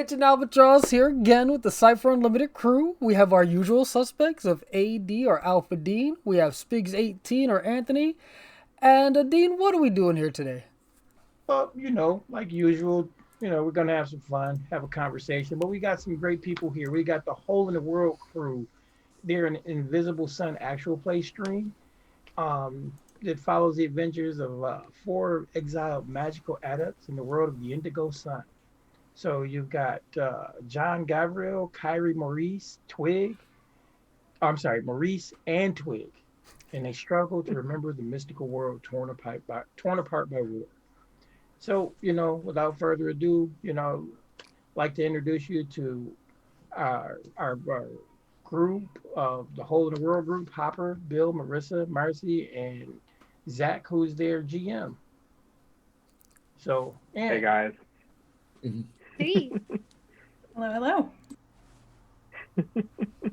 Captain Albatross here again with the Cypher Unlimited crew. We have our usual suspects of AD or Alpha Dean. We have Spigs18 or Anthony. And Dean, what are we doing here today? Well, like usual, we're going to have some fun, have a conversation, but we got some great people here. We got the Hole in the World crew. They're an Invisible Sun actual play stream that follows the adventures of four exiled magical adepts in the world of the Indigo Sun. So you've got John Gabriel, Kyrie Maurice, Maurice and Twig. And they struggle to remember the mystical world torn apart by war. So, without further ado, like to introduce you to our group of the Hole in the World group: Hopper, Bill, Marissa, Marcy, and Zach, who's their GM. So, hey guys. Hey. Hello.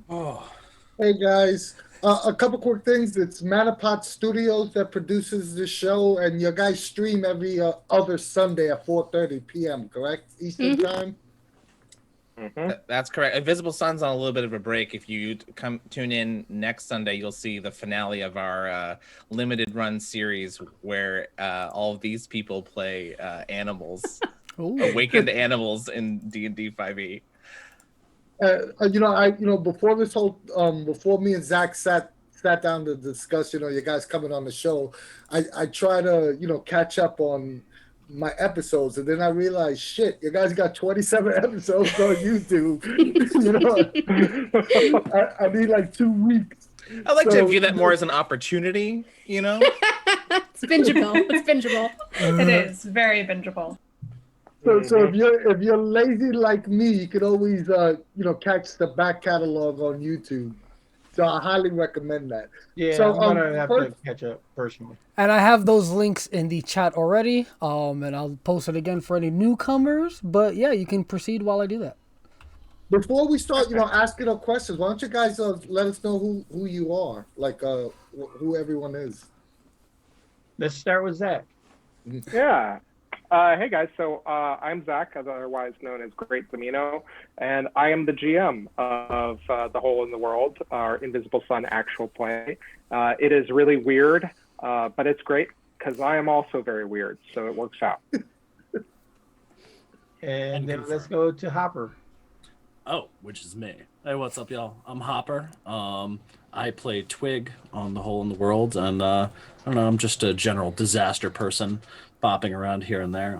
Oh. Hey guys. A couple quick things. It's Manapot Studios that produces this show, and your guys stream every other Sunday at 4:30 p.m., correct? Eastern time? That's correct. Invisible Sun's on a little bit of a break. If you tune in next Sunday, you'll see the finale of our limited run series where all of these people play animals, awakened animals in D&D 5e. Before this whole, before me and Zach sat down to discuss, you guys coming on the show, I try to, catch up on my episodes, and then I realized, shit, you guys got 27 episodes on YouTube. I need like 2 weeks. I like to view that more as an opportunity, It's bingeable. It's bingeable. It is very bingeable. So if you're lazy like me, you could always catch the back catalog on YouTube. So I highly recommend that. Yeah, so, I'm gonna have to catch up personally. And I have those links in the chat already. And I'll post it again for any newcomers. But yeah, you can proceed while I do that. Before we start, asking our questions, why don't you guys let us know who you are, like who everyone is. Let's start with Zach. Yeah. Hey guys, so I'm Zach, otherwise known as Great Zamino, and I am the GM of The Hole in the World, our Invisible Sun actual play. It is really weird, but it's great because I am also very weird, so it works out. And then let's go to Hopper. Oh, which is me. Hey, what's up, y'all? I'm Hopper. I play Twig on The Hole in the World, and I don't know, I'm just a general disaster person bopping around here and there.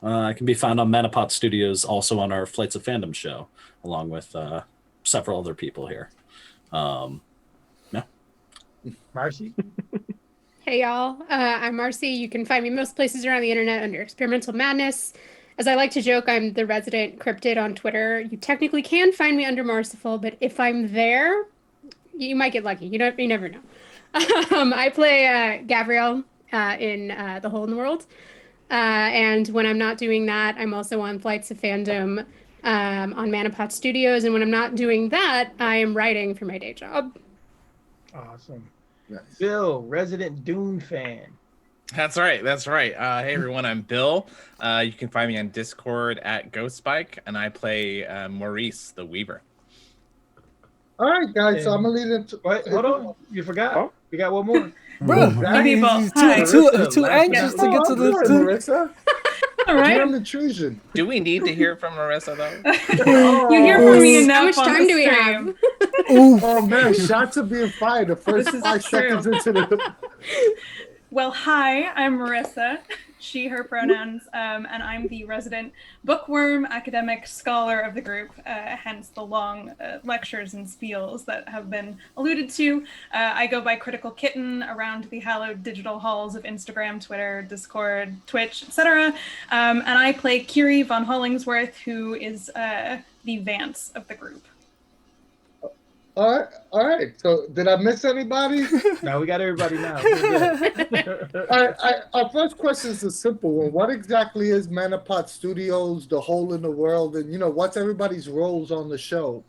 I can be found on Manapot Studios, also on our Flights of Fandom show, along with several other people here. Marcy? Hey, y'all. I'm Marcy. You can find me most places around the internet under Experimental Madness. As I like to joke, I'm the resident cryptid on Twitter. You technically can find me under Merciful, but if I'm there, you might get lucky. You never know. I play Gabrielle in The Hole in the World. And when I'm not doing that, I'm also on Flights of Fandom on Manapot Studios. And when I'm not doing that, I am writing for my day job. Awesome. Nice. Bill, resident Dune fan. That's right. Hey, everyone, I'm Bill. You can find me on Discord at GhostSpike, and I play Maurice, the Weaver. All right, guys, so I'm going to lead into... Wait, hold on. You forgot. Oh. We got one more. Bro, he's too anxious to get to this. Marissa. All right. GM intrusion. Do we need to hear from Marissa, though? You hear from me enough. How much time do we have? Oh, man, shots are being fired the first 5 seconds into the... Well, hi, I'm Marissa, she, her pronouns, and I'm the resident bookworm, academic scholar of the group, hence the long lectures and spiels that have been alluded to. I go by Critical Kitten around the hallowed digital halls of Instagram, Twitter, Discord, Twitch, etc. And I play Kiri von Hollingsworth, who is the Vance of the group. All right. So, did I miss anybody? No, we got everybody now. Our first question is a simple one. What exactly is Manapot Studios, The Hole in the World, and what's everybody's roles on the show?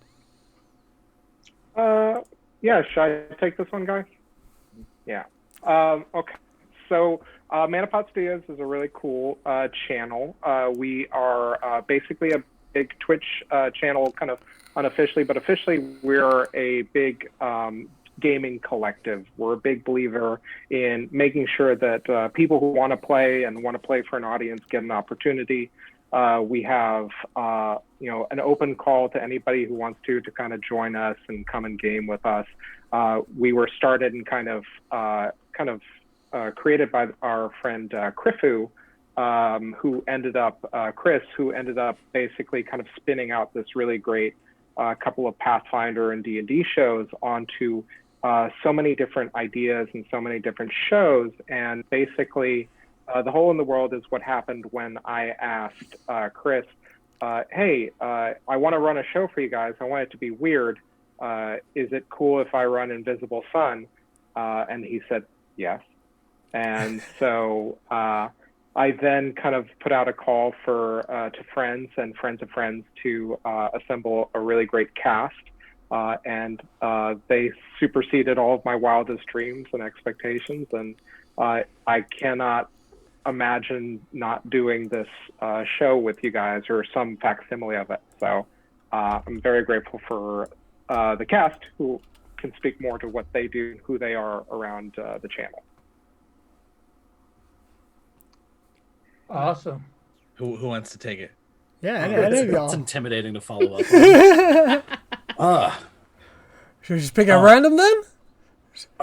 Yeah, should I take this one, guys? Yeah. Okay. So Manapot Studios is a really cool channel. We are basically a big Twitch channel, kind of unofficially, but officially we're a big gaming collective. We're a big believer in making sure that people who want to play and want to play for an audience get an opportunity. We have an open call to anybody who wants to kind of join us and come and game with us. We were started and kind of created by our friend Krifu, who ended up basically kind of spinning out this really great couple of Pathfinder and D&D shows onto so many different ideas and so many different shows. And basically, The Hole in the World is what happened when I asked Chris, hey, I want to run a show for you guys. I want it to be weird. Is it cool if I run Invisible Sun? And he said, yes. And so I then kind of put out a call to friends and friends of friends to assemble a really great cast. And they superseded all of my wildest dreams and expectations. And I cannot imagine not doing this show with you guys or some facsimile of it. So I'm very grateful for the cast, who can speak more to what they do, who they are around the channel. Awesome. Who wants to take it? Yeah, I think It's intimidating to follow up on. Should we just pick at random then?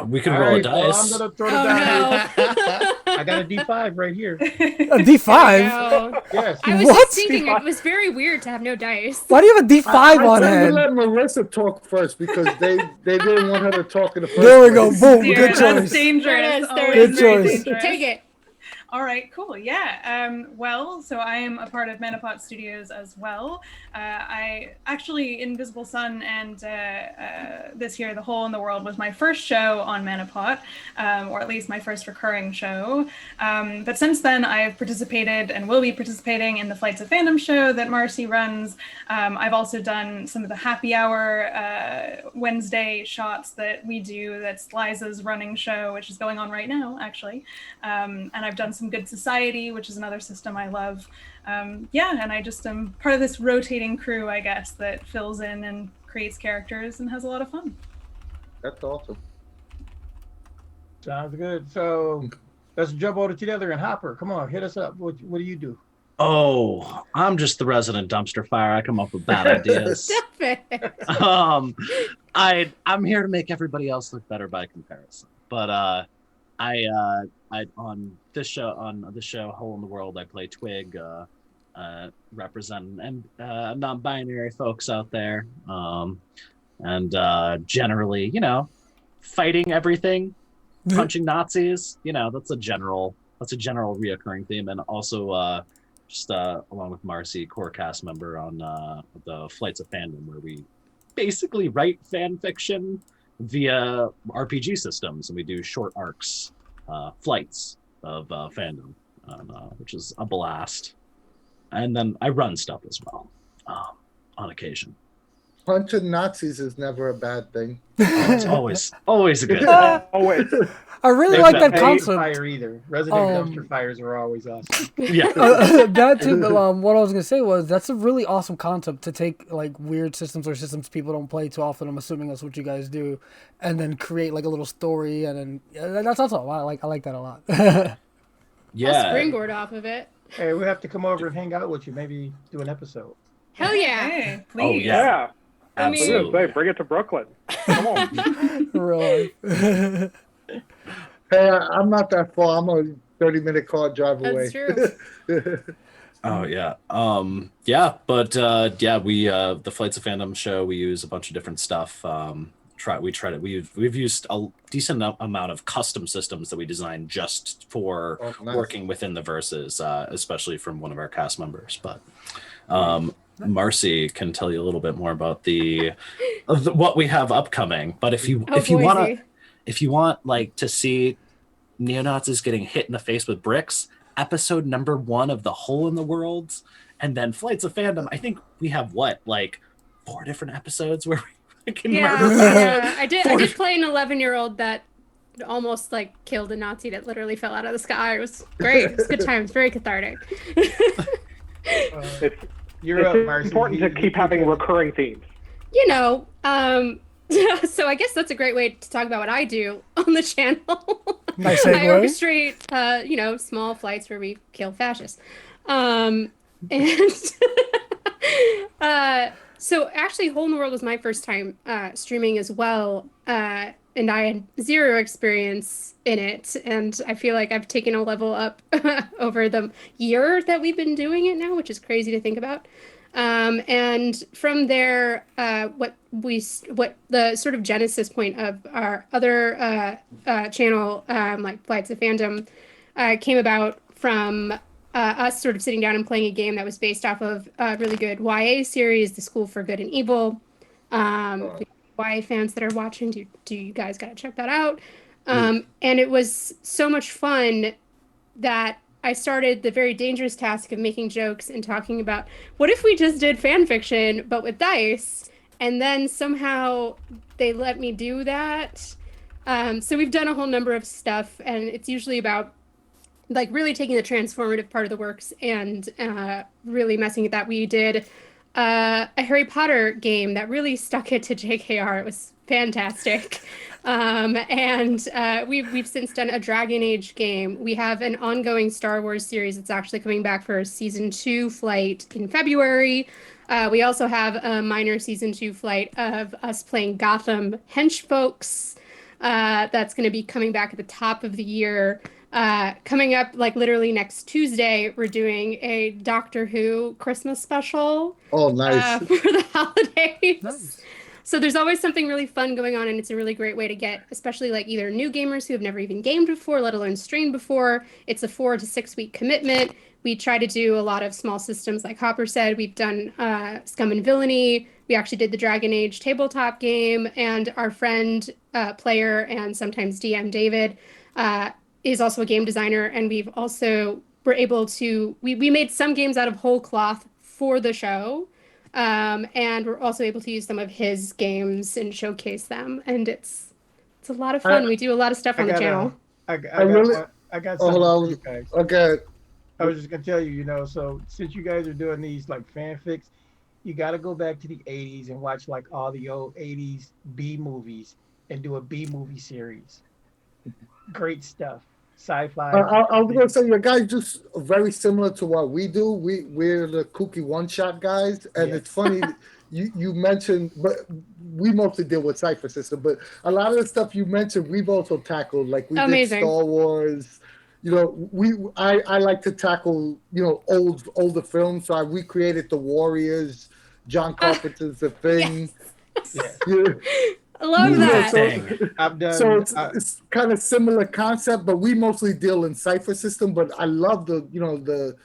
We can roll a dice. Well, I'm gonna throw the dice. I got a D5 right here. A D5? No. Yes. I was What? just thinking it was very weird to have no dice. Why do you have a D5 on I hand? let Marissa talk first because they didn't want her to talk in the first There we go. place. Boom. Dear, Good that's choice. dangerous. There it is, Good Always very choice. dangerous. Take it. All right, cool. Yeah. Well, so I am a part of Manapot Studios as well. I actually, Invisible Sun and this year, The Hole in the World was my first show on Manapot, or at least my first recurring show. But since then, I've participated and will be participating in the Flights of Fandom show that Marcy runs. I've also done some of the happy hour Wednesday shots that we do. That's Liza's running show, which is going on right now, actually. And I've done some Good Society, which is another system I love. And I just am part of this rotating crew, I guess, that fills in and creates characters and has a lot of fun. That's awesome. Sounds good. So let's jump over to the other end. Hopper, come on, hit us up. What do you do? Oh, I'm just the resident dumpster fire. I come up with bad ideas. Stop it. I'm here to make everybody else look better by comparison. But on the show Hole in the World, I play Twig, representing non-binary folks out there, and generally, fighting everything, punching Nazis. That's a general reoccurring theme, and also just along with Marcy, core cast member on the Flights of Fandom, where we basically write fan fiction via RPG systems, and we do short arcs, flights of fandom, which is a blast. And then I run stuff as well, on occasion. Punching Nazis is never a bad thing. It's always a good thing. Always. I really There's like not that any concept. Fire either. Resident dumpster fires are always awesome. Yeah. That too. But, what I was gonna say was that's a really awesome concept to take like weird systems or systems people don't play too often. I'm assuming that's what you guys do, and then create like a little story, and then that's awesome. I like that a lot. Yeah. Springboard off of it. Hey, we have to come over and hang out with you. Maybe do an episode. Hell yeah. Hey, please. Oh, yeah. Yeah. I was Absolutely. gonna say, bring it to Brooklyn. Come on. Real life. Hey, I'm not that far. I'm a 30-minute car drive away. That's true. Oh yeah. We the Flights of Fandom show, we use a bunch of different stuff. We've used a decent amount of custom systems that we designed just for working within the verses, especially from one of our cast members. But Marcy can tell you a little bit more about what we have upcoming. But if you want like to see neo-Nazis getting hit in the face with bricks, episode number 1 of The Hole in the World, and then Flights of Fandom, I think we have 4 different episodes where we can murder. Yeah. I did play an 11-year-old that almost like killed a Nazi that literally fell out of the sky. It was great. It was good times. Very cathartic. It's You're up, Marcy. important to keep having recurring themes. You know, so I guess that's a great way to talk about what I do on the channel. Nice I segue. orchestrate, small flights where we kill fascists. And so actually, Hole in the World was my first time streaming as well. And I had zero experience in it. And I feel like I've taken a level up over the year that we've been doing it now, which is crazy to think about. And from there, what the sort of genesis point of our other channel, like Flights of Fandom, came about from us sort of sitting down and playing a game that was based off of a really good YA series, The School for Good and Evil. YA fans that are watching, do you guys got to check that out? And it was so much fun that I started the very dangerous task of making jokes and talking about what if we just did fan fiction but with dice, and then somehow they let me do that. So we've done a whole number of stuff, and it's usually about like really taking the transformative part of the works and really messing with that. We did a Harry Potter game that really stuck it to JKR. It was fantastic. And we've since done a Dragon Age game. We have an ongoing Star Wars series that's actually coming back for a season 2 flight in February. We also have a minor season 2 flight of us playing Gotham henchfolks. That's going to be coming back at the top of the year. Coming up, like literally next Tuesday, we're doing a Doctor Who Christmas special. Oh, nice. For the holidays. Nice. So there's always something really fun going on, and it's a really great way to get, especially like either new gamers who have never even gamed before, let alone streamed before. It's a 4 to 6 week commitment. We try to do a lot of small systems, like Hopper said. We've done Scum and Villainy. We actually did the Dragon Age tabletop game, and our friend, player, and sometimes DM David is also a game designer, and we made some games out of whole cloth for the show. And we're also able to use some of his games and showcase them, and it's a lot of fun. We do a lot of stuff on the channel. I got something for you guys. Okay. I was just gonna tell you, so since you guys are doing these like fanfics, you got to go back to the 80s and watch like all the old 80s B movies and do a B movie series. Great stuff. Sci-fi. I was gonna say, your guys just very similar to what we do. We're the kooky one-shot guys, and it's funny you mentioned, but we mostly deal with Cypher System. But a lot of the stuff you mentioned, we've also tackled. Like we did Star Wars. I like to tackle older films. So I recreated The Warriors, John Carpenter's The Thing. Yes. I love that. I've done. So it's kind of similar concept, but we mostly deal in Cypher System. But I love the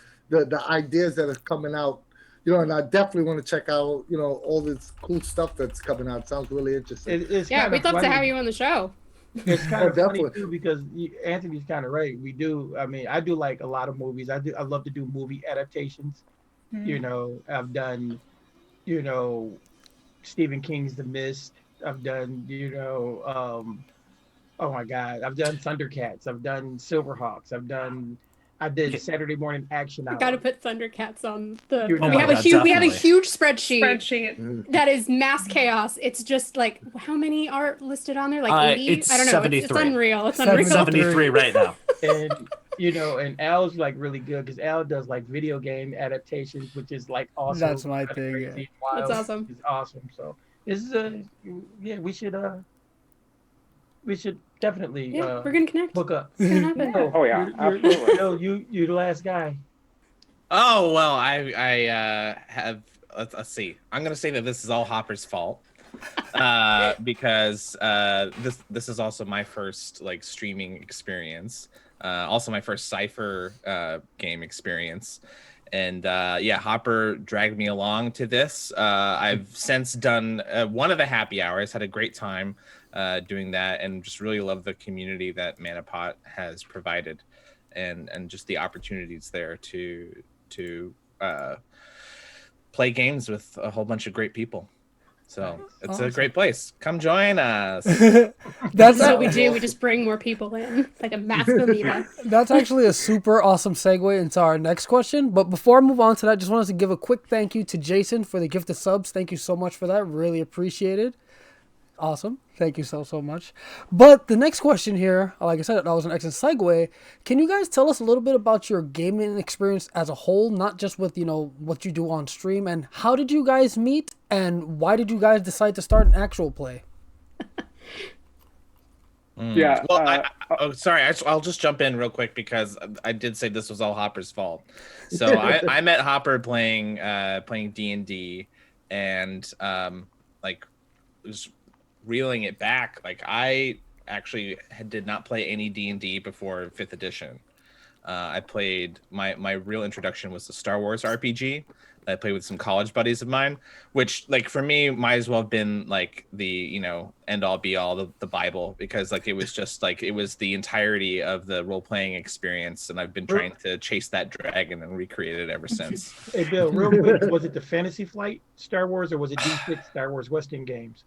ideas that are coming out, and I definitely want to check out all this cool stuff that's coming out. It sounds really interesting. We'd love to have you on the show. It's kind of funny too, because Anthony's kind of right. We do. I mean, I do like a lot of movies. I love to do movie adaptations. I've done, Stephen King's The Mist. I've done, oh my God, I've done Thundercats. I've done Silverhawks. I did Saturday Morning Action Hour. Got to put Thundercats on the. We have a huge spreadsheet that is mass chaos. It's just like how many are listed on there? Like 80? It's I don't know. 73. It's unreal. It's unreal. 73 right now. And and Al's like really good because Al does like video game adaptations, which is like awesome. That's my thing. That's awesome. It's awesome. So this is we should definitely we're gonna connect. Hook up. It's gonna happen. Absolutely. You're the last guy. Oh well, I have. Let's see. I'm gonna say that this is all Hopper's fault, because this is also my first like streaming experience, also my first Cypher game experience, and Hopper dragged me along to this. I've since done one of the happy hours, had a great time doing that, and just really love the community that Manapot has provided, and just the opportunities there to play games with a whole bunch of great people. So it's Awesome. a great place. Come join us. That's what we do. We just bring more people in, like a massive amoeba. That's actually a super awesome segue into our next question. But before I move on to that, just wanted to give a quick thank you to Jason for the gift of subs. Thank you so much for that. Really appreciated. Awesome. Thank you so much. But the next question here, like I said, that was an excellent segue. Can you guys tell us a little bit about your gaming experience as a whole, not just with, what you do on stream, and how did you guys meet, and why did you guys decide to start an actual play? Yeah. Well, sorry. I'll just jump in real quick because I did say this was all Hopper's fault. So I met Hopper playing D&D, and like was reeling it back. Like I actually did not play any D&D before 5th edition. I played my real introduction was the Star Wars RPG that I played with some college buddies of mine, which like for me might as well have been like the end all be all the Bible, because like it was just like it was the entirety of the role playing experience, and I've been trying to chase that dragon and recreate it ever since. Hey Bill, real quick, was it the Fantasy Flight Star Wars or was it D6 Star Wars West End Games?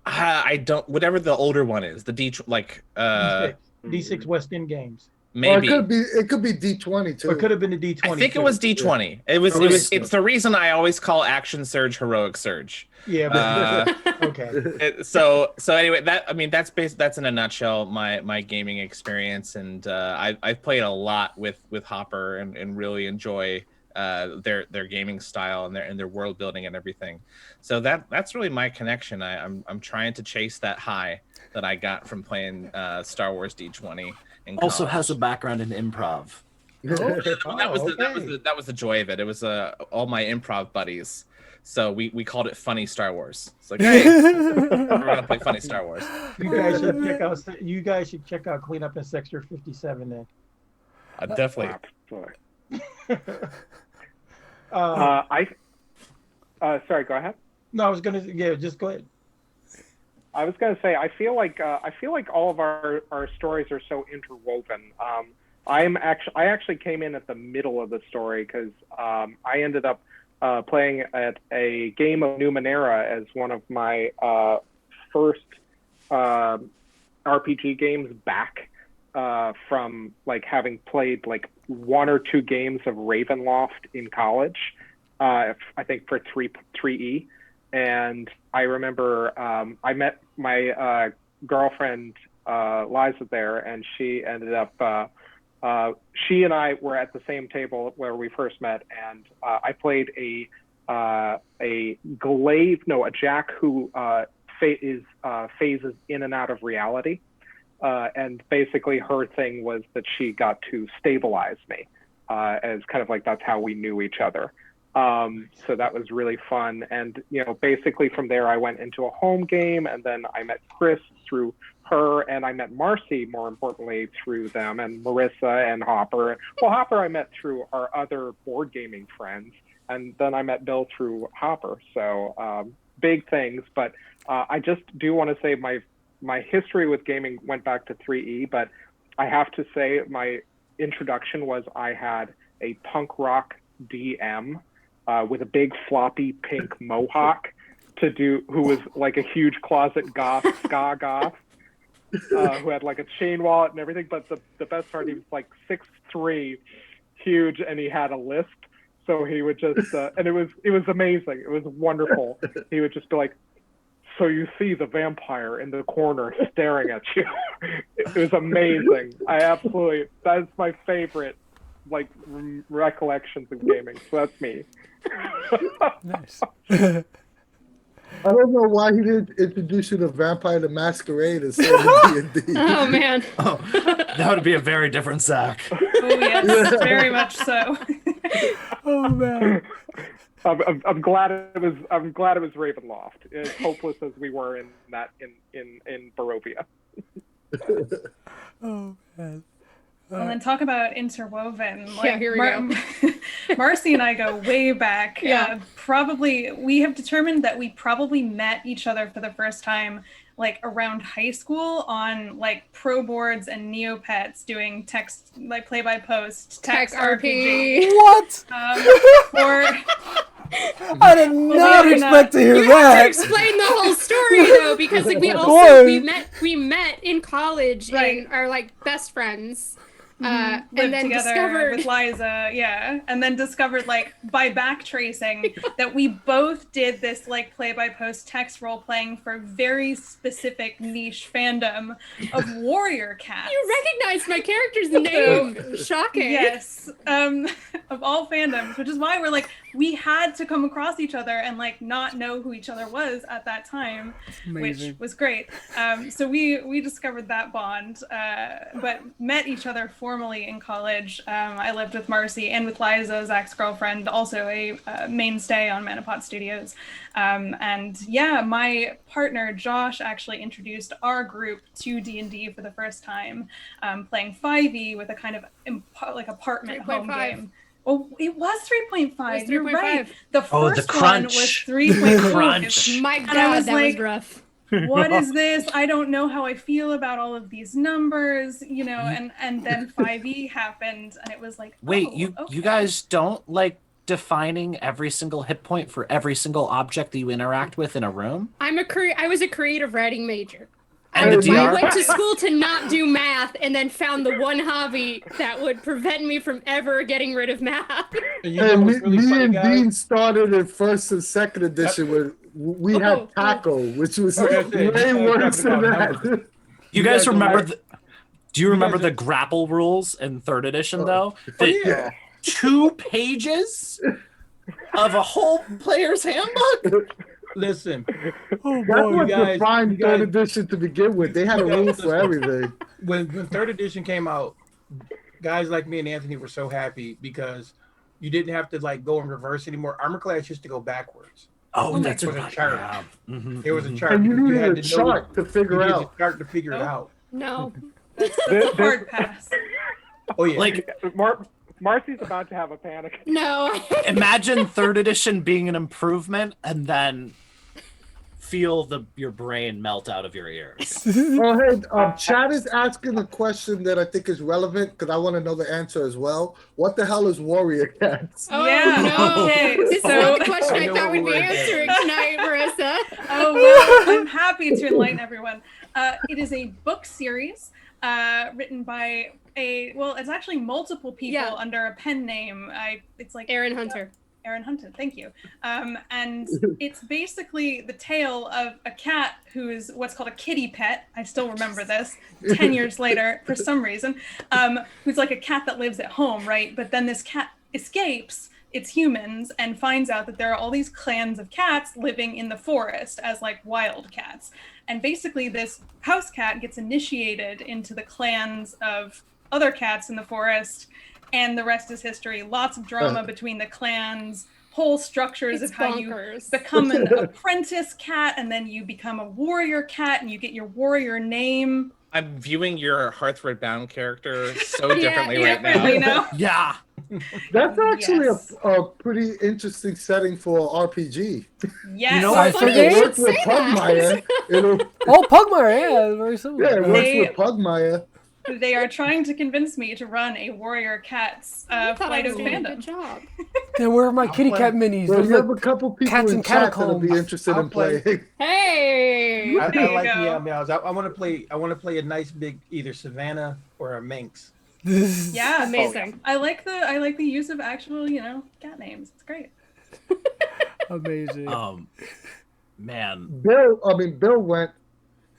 I don't, whatever the older one is, the D6 West End Games. Maybe it could be D20 too. Or it could have been the D20. I think it was D20. It's the reason I always call Action Surge Heroic Surge. Yeah, but okay. So anyway, that's in a nutshell my gaming experience, and I've played a lot with Hopper and really enjoy their gaming style and their world building and everything. So that's really my connection. I'm trying to chase that high that I got from playing Star Wars D20. Also has a background in improv. That was the joy of it. It was all my improv buddies. So we called it Funny Star Wars. It's like, hey, we're gonna play Funny Star Wars. You guys should check out Clean Up in Sector 57 then. Definitely. Sorry, go ahead. No, I was gonna just go ahead. I was going to say, I feel like all of our stories are so interwoven. I actually came in at the middle of the story because I ended up playing at a game of Numenera as one of my first RPG games back from like having played like 1 or 2 games of Ravenloft in college. I think for 3E. And I remember I met my girlfriend Liza there, and she ended up she and I were at the same table where we first met, and I played a Jack who phases in and out of reality, and basically her thing was that she got to stabilize me, as kind of like that's how we knew each other. So that was really fun. And, basically from there, I went into a home game, and then I met Chris through her, and I met Marcy, more importantly, through them, and Marissa and Hopper. Well, Hopper I met through our other board gaming friends, and then I met Bill through Hopper. So big things. But I just do want to say my history with gaming went back to 3E, but I have to say my introduction was I had a punk rock DM with a big floppy pink mohawk who was like a huge closet ska goth, who had like a chain wallet and everything. But the best part, he was like 6'3", huge, and he had a lisp. So he would just, and it was amazing. It was wonderful. He would just be like, "So you see the vampire in the corner staring at you." It was amazing. That's my favorite like recollections of gaming. So that's me. Nice. I don't know why he didn't introduce you to Vampire the Masquerade instead of D&D. Oh man. Oh, that would be a very different Zach. Oh yes, very much so. Oh man. I'm glad it was Ravenloft, as hopeless as we were in Barovia. Oh man. And then talk about interwoven. Yeah, here we go. Marcy and I go way back. Yeah. We have determined that we probably met each other for the first time like around high school on like pro boards and Neopets doing text, like play by post text RPG. What? I did not expect to hear You have to that. explain the whole story though, because like we met in college and are like best friends. And Lived then together discovered with Liza, and then discovered like by backtracing that we both did this like play-by-post text role playing for very specific niche fandom of warrior cats. You recognized my character's name. Shocking. Yes, of all fandoms, which is why we're like we had to come across each other and like not know who each other was at that time, which was great. So we discovered that bond, but met each other formally in college. I lived with Marcy and with Liza, Zach's girlfriend, also a mainstay on Manapot Studios. And yeah, my partner Josh actually introduced our group to D&D for the first time, playing 5e with a kind of like apartment home game. Oh, it was 3.5. You're right. The first one was 3.5. My God, that was rough. What is this? I don't know how I feel about all of these numbers, you know, and then 5e happened and it was like, wait, okay. you guys don't like defining every single hit point for every single object that you interact with in a room? I was a creative writing major. And I went to school to not do math and then found the one hobby that would prevent me from ever getting rid of math. And me and Dean started in first and second edition where we had taco, which was way worse than that. You guys remember do you remember the grapple rules in third edition though? 2 pages of a whole player's handbook? Listen, That's what defined third edition to begin with. They had a rule for everything. When third edition came out, guys like me and Anthony were so happy because you didn't have to like go in reverse anymore. Armor class used to go backwards. Oh, that's right. Chart. Yeah. Mm-hmm, There was a chart. And you needed a chart to figure out. A chart to figure it out. No. That's a hard pass. Oh yeah. Like Marcy's about to have a panic. No. Imagine third edition being an improvement and then feel your brain melt out of your ears. Oh, hey, Chad is asking a question that I think is relevant because I want to know the answer as well. What the hell is warrior cats? Oh, yeah. No. Okay. This is not the question I thought we'd be answering tonight, Marissa. Oh, well, I'm happy to enlighten everyone. It is a book series written by it's actually multiple people under a pen name. It's like Aaron Hunter. Aaron Hunter, thank you. And it's basically the tale of a cat who is what's called a kitty pet. I still remember this 10 years later for some reason, who's like a cat that lives at home, right? But then this cat escapes its humans and finds out that there are all these clans of cats living in the forest as like wild cats. And basically this house cat gets initiated into the clans of other cats in the forest, and the rest is history. Lots of drama between the clans, whole structures of how you become an apprentice cat, and then you become a warrior cat, and you get your warrior name. I'm viewing your Hearthstone Bound character so differently right now. Yeah. That's actually a pretty interesting setting for an RPG. Yes. You know, it works with Pugmire. Pugmire, yeah, very similar. Yeah, it works with Pugmire. They are trying to convince me to run a warrior cat's flight of fandom. Good job. Yeah, where are my kitty cat minis? Well, There's you have a couple people cats in chat that'll be interested in playing. Hey. I like meows. I want to play. I want to play a nice big either Savannah or a Manx. Yeah, amazing. I like the use of actual cat names. It's great. Amazing. Man. Bill went.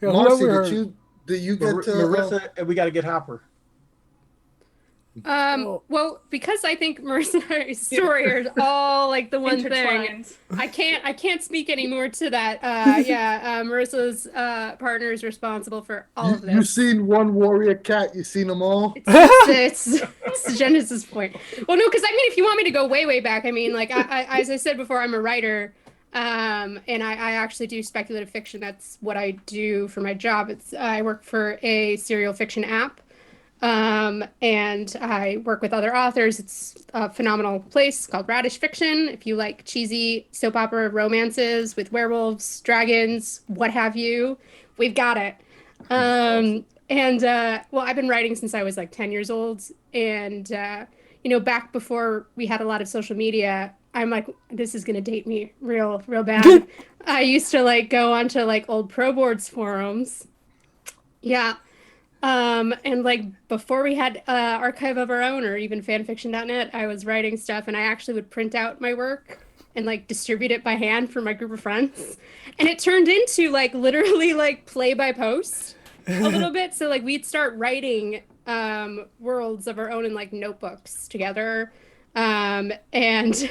Yeah, Marcy, did you get to Marissa? And we got to get Hopper. Well, because I think Marissa's story is all like the one thing. I can't speak anymore to that. Marissa's partner is responsible for all of this. You've seen one warrior cat. You've seen them all. It's Genesis point. Well, no, because I mean, if you want me to go way back, I mean, like I as I said before, I'm a writer. And I actually do speculative fiction. That's what I do for my job. I work for a serial fiction app, and I work with other authors. It's a phenomenal place called Radish Fiction. If you like cheesy soap opera romances with werewolves, dragons, what have you, we've got it. I've been writing since I was like 10 years old, and back before we had a lot of social media, I'm like, this is gonna date me real bad. I used to like go onto like old Pro Boards forums. Yeah. And like before we had archive of our own or even fanfiction.net, I was writing stuff and I actually would print out my work and like distribute it by hand for my group of friends. And it turned into like literally like play by post a little bit. So like we'd start writing worlds of our own in like notebooks together. And and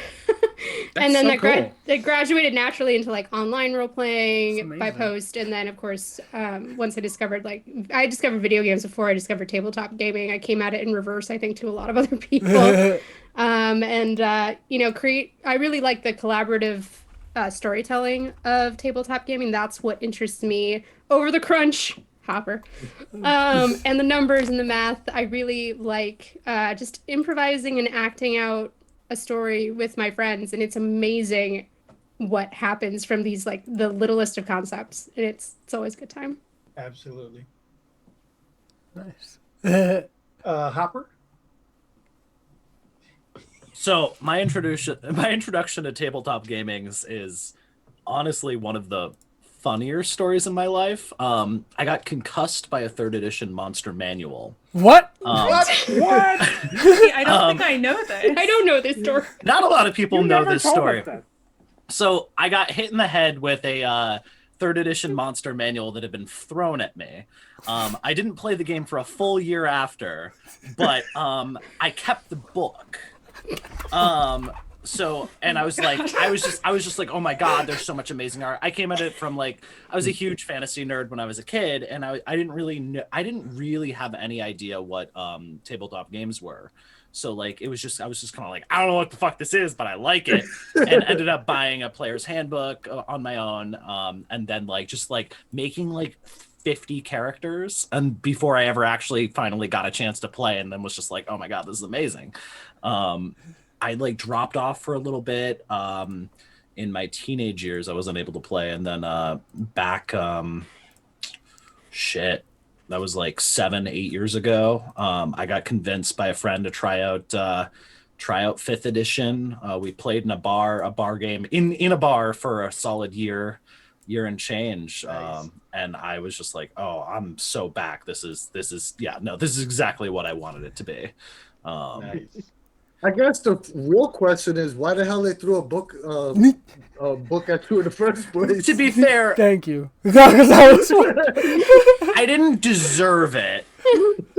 then so cool. it graduated naturally into like online role It's playing by amazing. post. And then of course, once I discovered video games before I discovered tabletop gaming. I came at it in reverse, I think, to a lot of other people. You know, I really like the collaborative storytelling of tabletop gaming. That's what interests me over the crunch. Hopper. And the numbers and the math. I really like just improvising and acting out a story with my friends. And it's amazing what happens from these, like, the littlest of concepts. And it's always a good time. Absolutely. Nice. Hopper? So my introduction to tabletop gaming is honestly one of the funnier stories in my life. I got concussed by a 3rd edition monster manual. What? What? I don't think I know this. I don't know this story. Not a lot of people You know never this told story. us this. So I got hit in the head with a 3rd edition monster manual that had been thrown at me. I didn't play the game for a full year after, but I kept the book. So, and I was like, I was just like, oh my God, there's so much amazing art. I came at it from like, I was a huge fantasy nerd when I was a kid, and I didn't really have any idea what tabletop games were. So like, I was just kind of like, I don't know what the fuck this is, but I like it, and ended up buying a player's handbook on my own, and then like just like making like 50 characters, and before I ever actually finally got a chance to play, and then was just like, oh my God, this is amazing. I like dropped off for a little bit in my teenage years. I wasn't able to play, and then back that was like 7-8 years ago. I got convinced by a friend to try out 5th edition. We played in a bar game in a bar for a solid year and change. Nice. And I was just like, oh, I'm so back. This is exactly what I wanted it to be. Nice. I guess the real question is why the hell they threw a book at you in the first place. To be fair, Thank you. Because I was I didn't deserve it,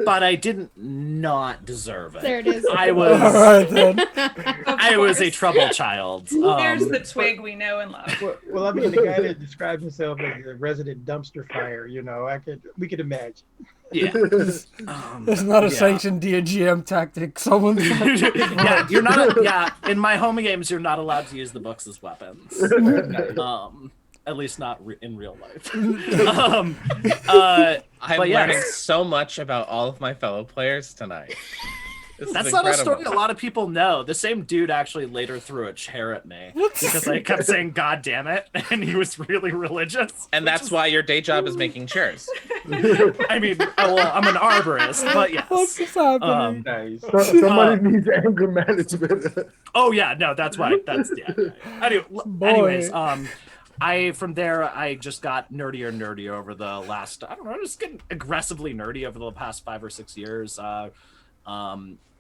but I didn't not deserve it. There it is. I was all right then. I was a trouble child. There's the twig we know and love. Well, I mean, the guy that described himself as a resident dumpster fire, you know, we could imagine. Yeah. It's not a yeah. sanctioned DGM tactic. Someone. Yeah, you're not. In my home games, you're not allowed to use the books as weapons. At least not in real life. I'm but yeah. learning so much about all of my fellow players tonight. This That's is not a incredible. story a lot of people know. The same dude actually later threw a chair at me because I kept saying "God damn it," and he was really religious. And that's why your day job is making chairs. I mean, well, I'm an arborist, but yes. What's happening? Nice. Somebody needs anger management. Oh yeah, no, that's why. That's yeah. Anyway, Boy. anyways, from there I just got nerdier and nerdier over the last. I don't know, just getting aggressively nerdy over the past 5 or 6 years.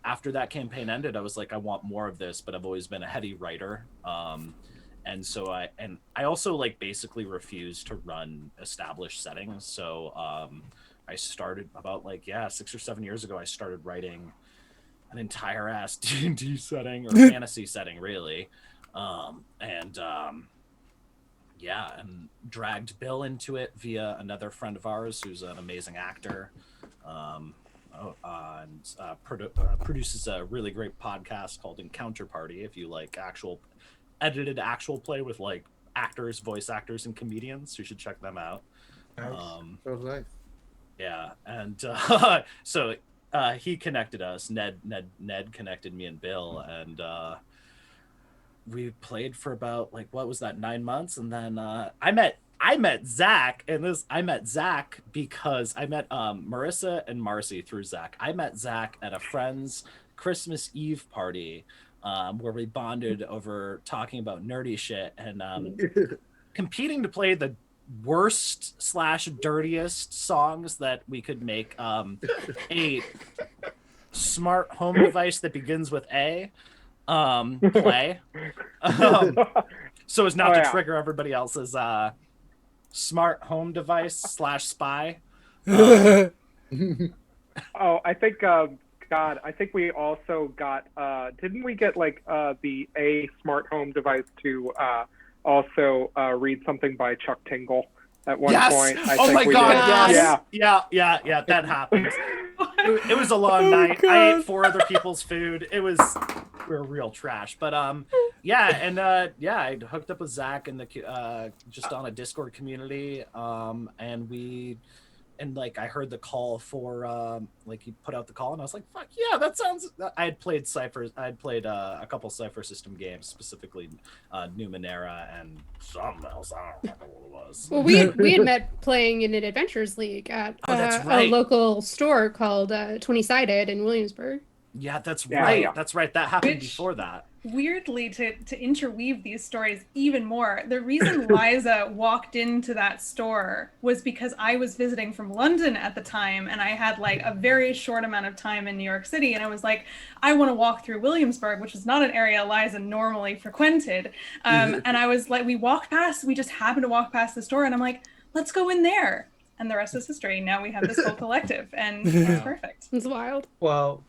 After that campaign ended, I was like, I want more of this, but I've always been a heady writer. And so I also like basically refused to run established settings. So I started about 6 or 7 years ago, I started writing an entire ass D&D setting or fantasy setting really. And dragged Bill into it via another friend of ours who's an amazing actor. Produces a really great podcast called Encounter Party. If you like edited actual play with like actors, voice actors, and comedians, you should check them out. Nice. Nice. Yeah, and so he connected us. Ned connected me and Bill, and we played for about 9 months, and then I met Zach, and I met Zach because I met Marissa and Marcy through Zach. I met Zach at a friend's Christmas Eve party where we bonded over talking about nerdy shit and competing to play the worst / dirtiest songs that we could make. A smart home device that begins with A, play, so as not to trigger everybody else's smart home device / spy. Oh, I think God, I think we also got didn't we get like the A smart home device to also read something by Chuck Tingle at one point? I Oh think my we God, did. yes. Yeah, that happened. It was a long night. God. I ate 4 other people's food. We were real trash. But I hooked up with Zach and the just on a Discord community. And like I heard the call for like he put out the call and I was like, fuck yeah, that sounds. I had played Cypher. I had played a couple Cypher system games, specifically Numenera and something else. I don't remember what it was. Well, we had met playing in an Adventures League at that's right. a local store called 20 Sided in Williamsburg. Yeah, that's Yeah, right. yeah. That's right. That happened before that. Weirdly, to interweave these stories even more, the reason Liza walked into that store was because I was visiting from London at the time, and I had like a very short amount of time in New York City, and I was like, I want to walk through Williamsburg, which is not an area Liza normally frequented. And I was like, we just happened to walk past the store, and I'm like, let's go in there. And the rest is history. Now we have this whole collective, and it's perfect. It's wild. Well,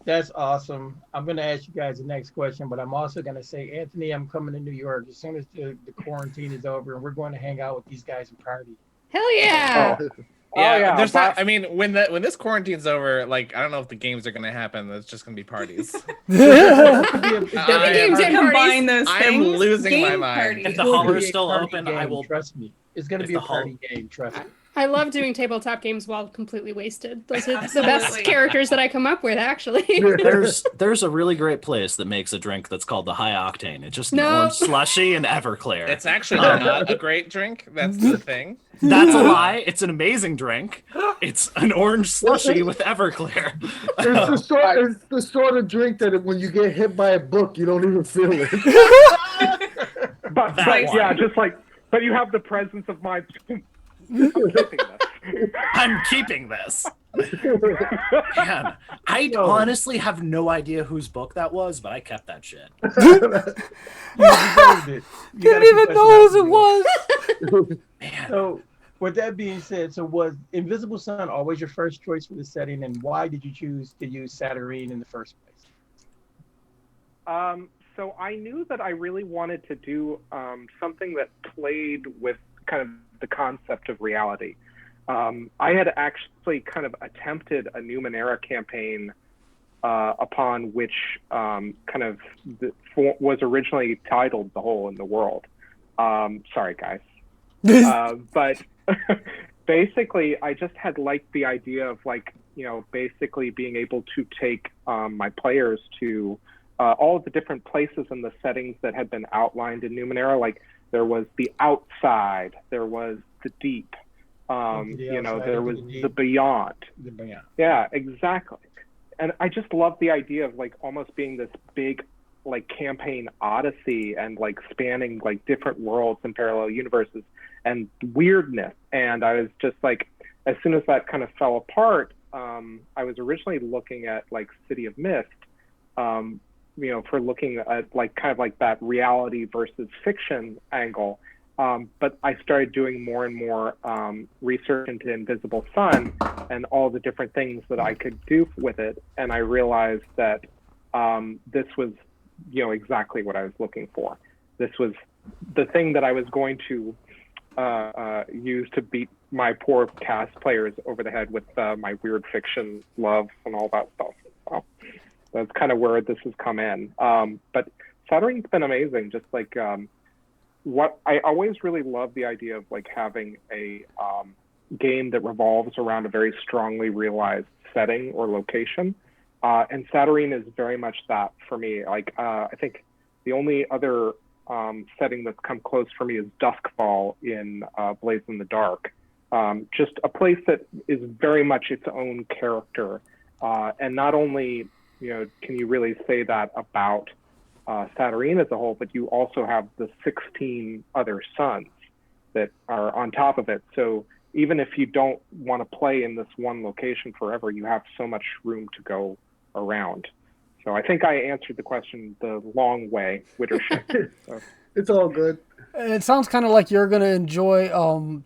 that's awesome. I'm going to ask you guys the next question, but I'm also going to say, Anthony, I'm coming to New York as soon as the quarantine is over, and we're going to hang out with these guys and party. Hell yeah! Yeah, there's but- not. I mean, when this quarantine's over, like I don't know if the games are gonna happen. It's just gonna be parties. games and Combine those I am things. losing my Game mind. party. If the It's gonna Holler's be a still party open, game, I will. trust me. It's going to If be a the party game, trust me. I love doing tabletop games while completely wasted. Those are the best Absolutely. characters that I come up with, actually. There's a really great place that makes a drink that's called the High Octane. It's just an No. orange slushy and Everclear. It's actually not a great drink. That's the thing. That's a lie. It's an amazing drink. It's an orange slushy with Everclear. It's the sort of drink that when you get hit by a book, you don't even feel it. But yeah, just like, but you have the presence of mind. I'm keeping this. Man, I honestly have no idea whose book that was, but I kept that shit. You deserved it. You Didn't gotta even confess know that who to it me. was. Man, So, with that being said, so was Invisible Sun always your first choice for the setting, and why did you choose to use Saturnine in the first place? So I knew that I really wanted to do something that played with kind of the concept of reality. I had actually kind of attempted a Numenera campaign upon which kind of was originally titled The Hole in the World. Sorry, guys. But basically, I just had liked the idea of like, you know, basically being able to take my players to all of the different places and the settings that had been outlined in Numenera. Like there was the outside, there was the deep, you know, there was the beyond. The beyond. Yeah, exactly. And I just love the idea of like almost being this big like campaign odyssey and like spanning like different worlds and parallel universes and weirdness. And I was just like, as soon as that kind of fell apart, I was originally looking at like City of Mist, you know, for looking at like kind of like that reality versus fiction angle. But I started doing more and more research into Invisible Sun and all the different things that I could do with it. And I realized that this was, you know, exactly what I was looking for. This was the thing that I was going to use to beat my poor cast players over the head with my weird fiction love and all that stuff. So that's kind of where this has come in. But Saturn's been amazing. Just like what I always really love the idea of like having a game that revolves around a very strongly realized setting or location. And Saturn is very much that for me. Like I think the only other setting that's come close for me is Duskfall in Blaze in the Dark. Just a place that is very much its own character. And not only, you know, can you really say that about Saturnine as a whole, but you also have the 16 other suns that are on top of it. So even if you don't want to play in this one location forever, you have so much room to go around. So I think I answered the question the long way, Wittership. So. It's all good. It sounds kind of like you're going to enjoy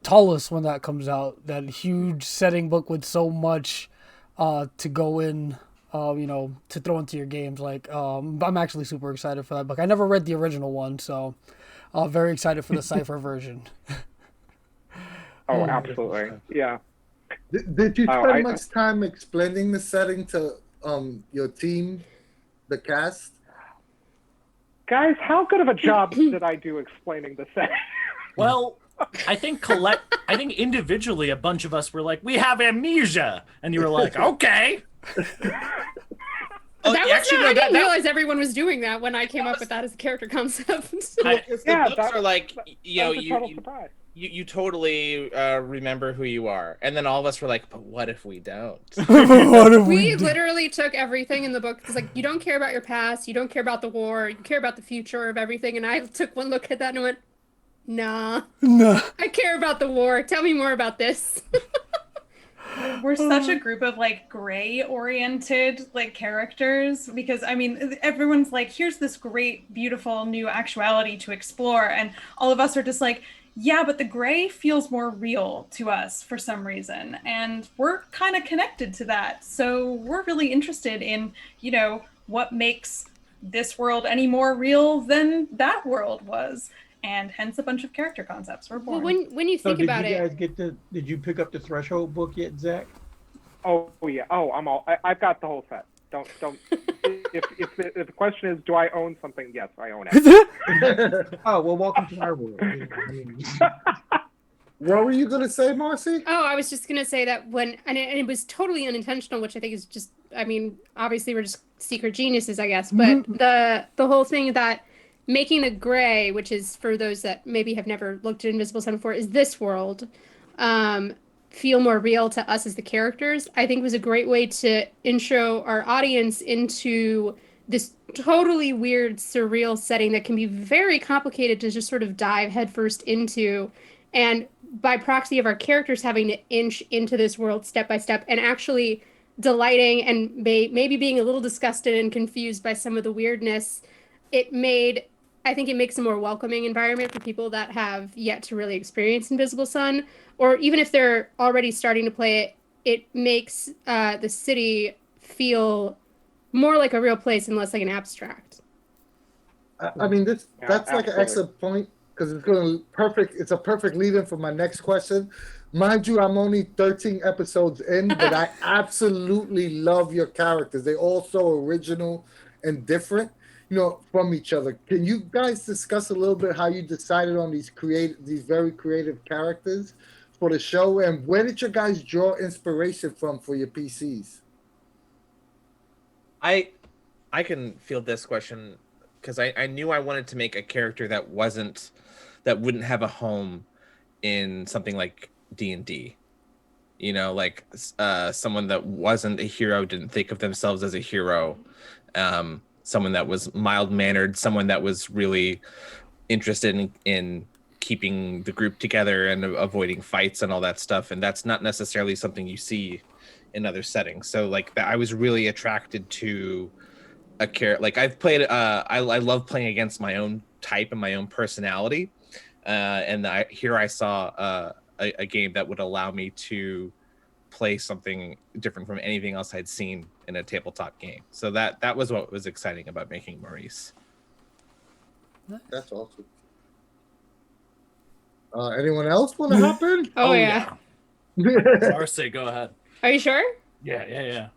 Tullus when that comes out. That huge setting book with so much to go in, to throw into your games. Like, I'm actually super excited for that book. I never read the original one, so very excited for the Cypher version. Oh, absolutely. Yeah. Did you spend much time explaining the setting to your team, the cast? Guys, how good of a job did I do explaining the setting? Well, I think individually a bunch of us were like, we have amnesia, and you were like, okay. I didn't realize everyone was doing that when I came up with that as a character concept. The books are like, total surprise. You totally remember who you are, and then all of us were like, but what if we don't? We literally took everything in the book. It's like, you don't care about your past, you don't care about the war, you care about the future of everything. And I took one look at that and went, nah. I care about the war. Tell me more about this. We're such a group of like gray-oriented like characters, because I mean everyone's like, here's this great, beautiful new actuality to explore, and all of us are just like, yeah, but the gray feels more real to us for some reason, and we're kind of connected to that. So we're really interested in, what makes this world any more real than that world was, and hence a bunch of character concepts were born. Well, when you think about it, did you pick up the Threshold book yet, Zach? Oh yeah. Oh, I've got the whole set. Don't. If the question is, do I own something? Yes, I own it. Oh well, welcome to our world. What were you gonna say, Marcy? Oh, I was just gonna say that and it was totally unintentional, which I think is just, obviously we're just secret geniuses, I guess. But the whole thing that making the gray, which is for those that maybe have never looked at Invisible Sun before, is this world, feel more real to us as the characters, I think was a great way to intro our audience into this totally weird, surreal setting that can be very complicated to just sort of dive headfirst into. And by proxy of our characters having to inch into this world step by step and actually delighting and maybe being a little disgusted and confused by some of the weirdness, I think it makes a more welcoming environment for people that have yet to really experience Invisible Sun, or even if they're already starting to play it, it makes the city feel more like a real place and less like an abstract. I mean, that's like an excellent point, because it's a perfect lead-in for my next question. Mind you, I'm only 13 episodes in, but I absolutely love your characters. They're all so original and different, from each other. Can you guys discuss a little bit how you decided on these very creative characters for the show, and where did you guys draw inspiration from for your PCs? I can field this question because I knew I wanted to make a character that wouldn't have a home in something like D&D. Like someone that wasn't a hero, didn't think of themselves as a hero. Someone that was mild-mannered, someone that was really interested in keeping the group together and avoiding fights and all that stuff. And that's not necessarily something you see in other settings. So like I was really attracted to a character. Like I've played, I love playing against my own type and my own personality. Here I saw a game that would allow me to play something different from anything else I'd seen in a tabletop game. So that was what was exciting about making Maurice. That's awesome. Anyone else want to hop in? Oh yeah. Marcy, go ahead. Are you sure? Yeah.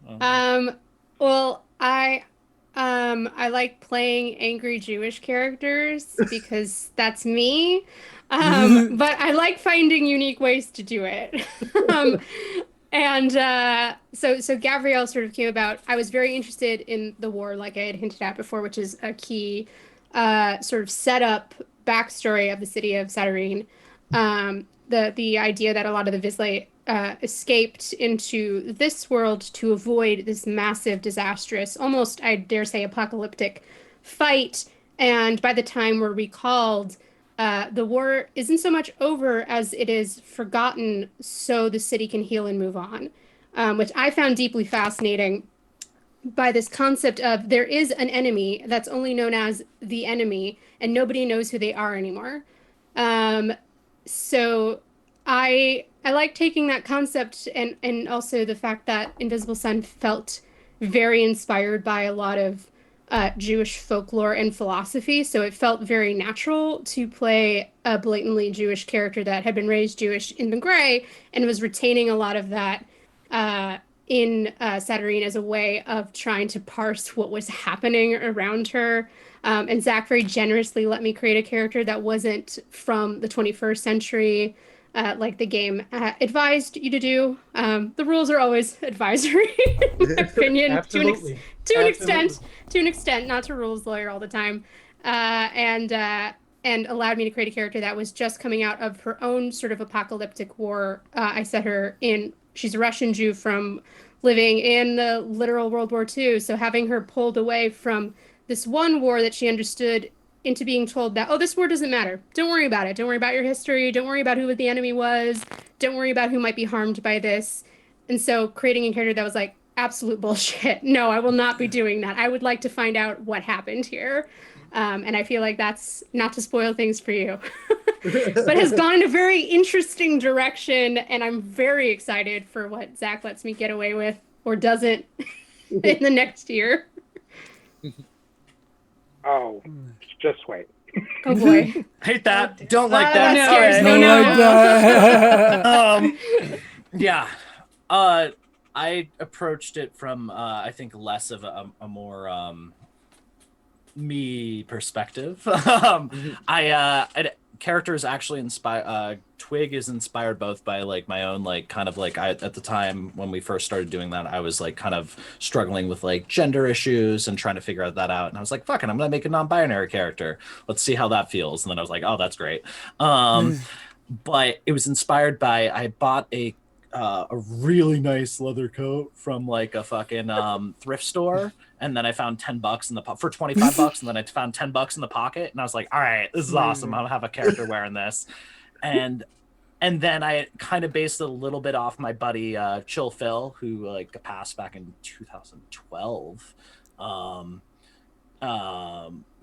Well, I like playing angry Jewish characters because that's me. But I like finding unique ways to do it. So Gabrielle sort of came about. I was very interested in the war, like I had hinted at before, which is a key sort of setup backstory of the city of Saturnine. The idea that a lot of the Vizsla escaped into this world to avoid this massive, disastrous, almost, I dare say, apocalyptic fight And by the time we're recalled, the war isn't so much over as it is forgotten so the city can heal and move on, which I found deeply fascinating by this concept of there is an enemy that's only known as the enemy, and nobody knows who they are anymore. Um, so I like taking that concept and also the fact that Invisible Sun felt very inspired by a lot of Jewish folklore and philosophy. So it felt very natural to play a blatantly Jewish character that had been raised Jewish in the gray and was retaining a lot of that in Saturnine as a way of trying to parse what was happening around her. And Zach very generously let me create a character that wasn't from the 21st century, like the game advised you to do. The rules are always advisory, in my opinion, Absolutely. to an extent, not to rules lawyer all the time, and allowed me to create a character that was just coming out of her own sort of apocalyptic war. I set her in. She's a Russian Jew from living in the literal World War II. So having her pulled away from this one war that she understood into being told that, oh, this war doesn't matter. Don't worry about it. Don't worry about your history. Don't worry about who the enemy was. Don't worry about who might be harmed by this. And so creating a character that was like, absolute bullshit. No, I will not be doing that. I would like to find out what happened here. And I feel like that's not to spoil things for you, but has gone in a very interesting direction. And I'm very excited for what Zach lets me get away with or doesn't in the next year. Oh, just wait. Oh boy. Hate that. Don't like that. no. All right. Don't like that. Yeah. I approached it from I think less of a more me perspective. Characters actually inspire. Twig is inspired both by like my own like kind of like at the time when we first started doing that, I was like kind of struggling with like gender issues and trying to figure that out. And I was like, fuck it, I'm gonna make a non-binary character. Let's see how that feels. And then I was like, oh, that's great. But it was inspired by I bought a really nice leather coat from like a fucking thrift store, and then I found $10 in the for $25, and then I found $10 in the pocket, and I was like, all right, this is awesome. I'll have a character wearing this, and then I kind of based it a little bit off my buddy Chill Phil, who like passed back in 2012.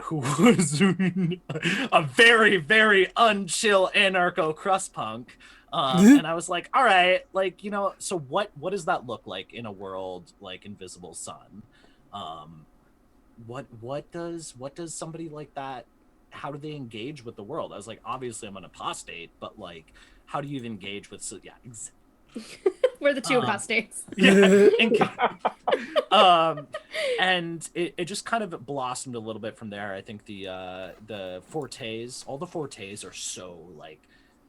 Who was a very, very unchill anarcho crust punk. And I was like, all right, like, you know, so what does that look like in a world like Invisible Sun? What does somebody like that, how do they engage with the world? I was like, obviously I'm an apostate, but like, how do you even engage with, so yeah, We're the two apostates. Yeah. And it just kind of blossomed a little bit from there. I think the fortes, all the fortes are so like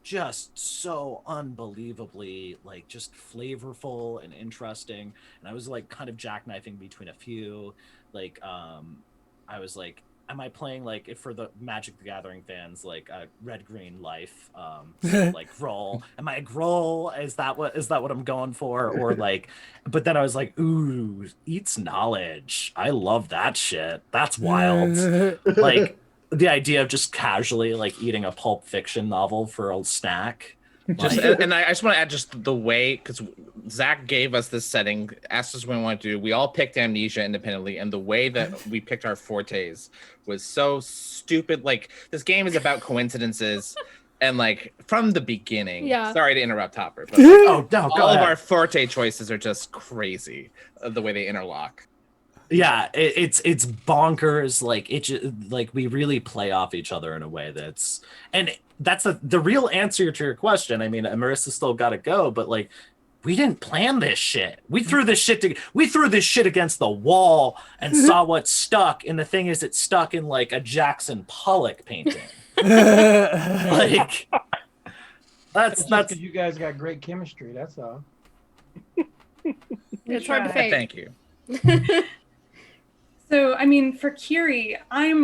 just so unbelievably like just flavorful and interesting. And I was like kind of jackknifing between a few. Like I was like, am I playing like, if for the Magic the Gathering fans, like a red green life like Grohl? Am I a Grohl? Is that what I'm going for? Or like, but then I was like, ooh, eats knowledge. I love that shit. That's wild. Like the idea of just casually like eating a Pulp Fiction novel for a snack. Just Like, and I just want to add just the way, because Zach gave us this setting, asked us what we want to do. We all picked Amnesia independently, and the way that we picked our fortes was so stupid. Like, this game is about coincidences, and like from the beginning. Yeah. Sorry to interrupt, Hopper, but like, oh no, all of our forte choices are just crazy. The way they interlock. Yeah, it's bonkers. Like like we really play off each other in a way that's, and that's the real answer to your question. I mean, Marissa still got to go, but like we didn't plan this shit. We threw this shit against the wall and saw what stuck. And the thing is, it stuck in like a Jackson Pollock painting. Like that's because you guys got great chemistry. That's all. It's hard to fake. Thank you. So, I mean, for Kiri, I'm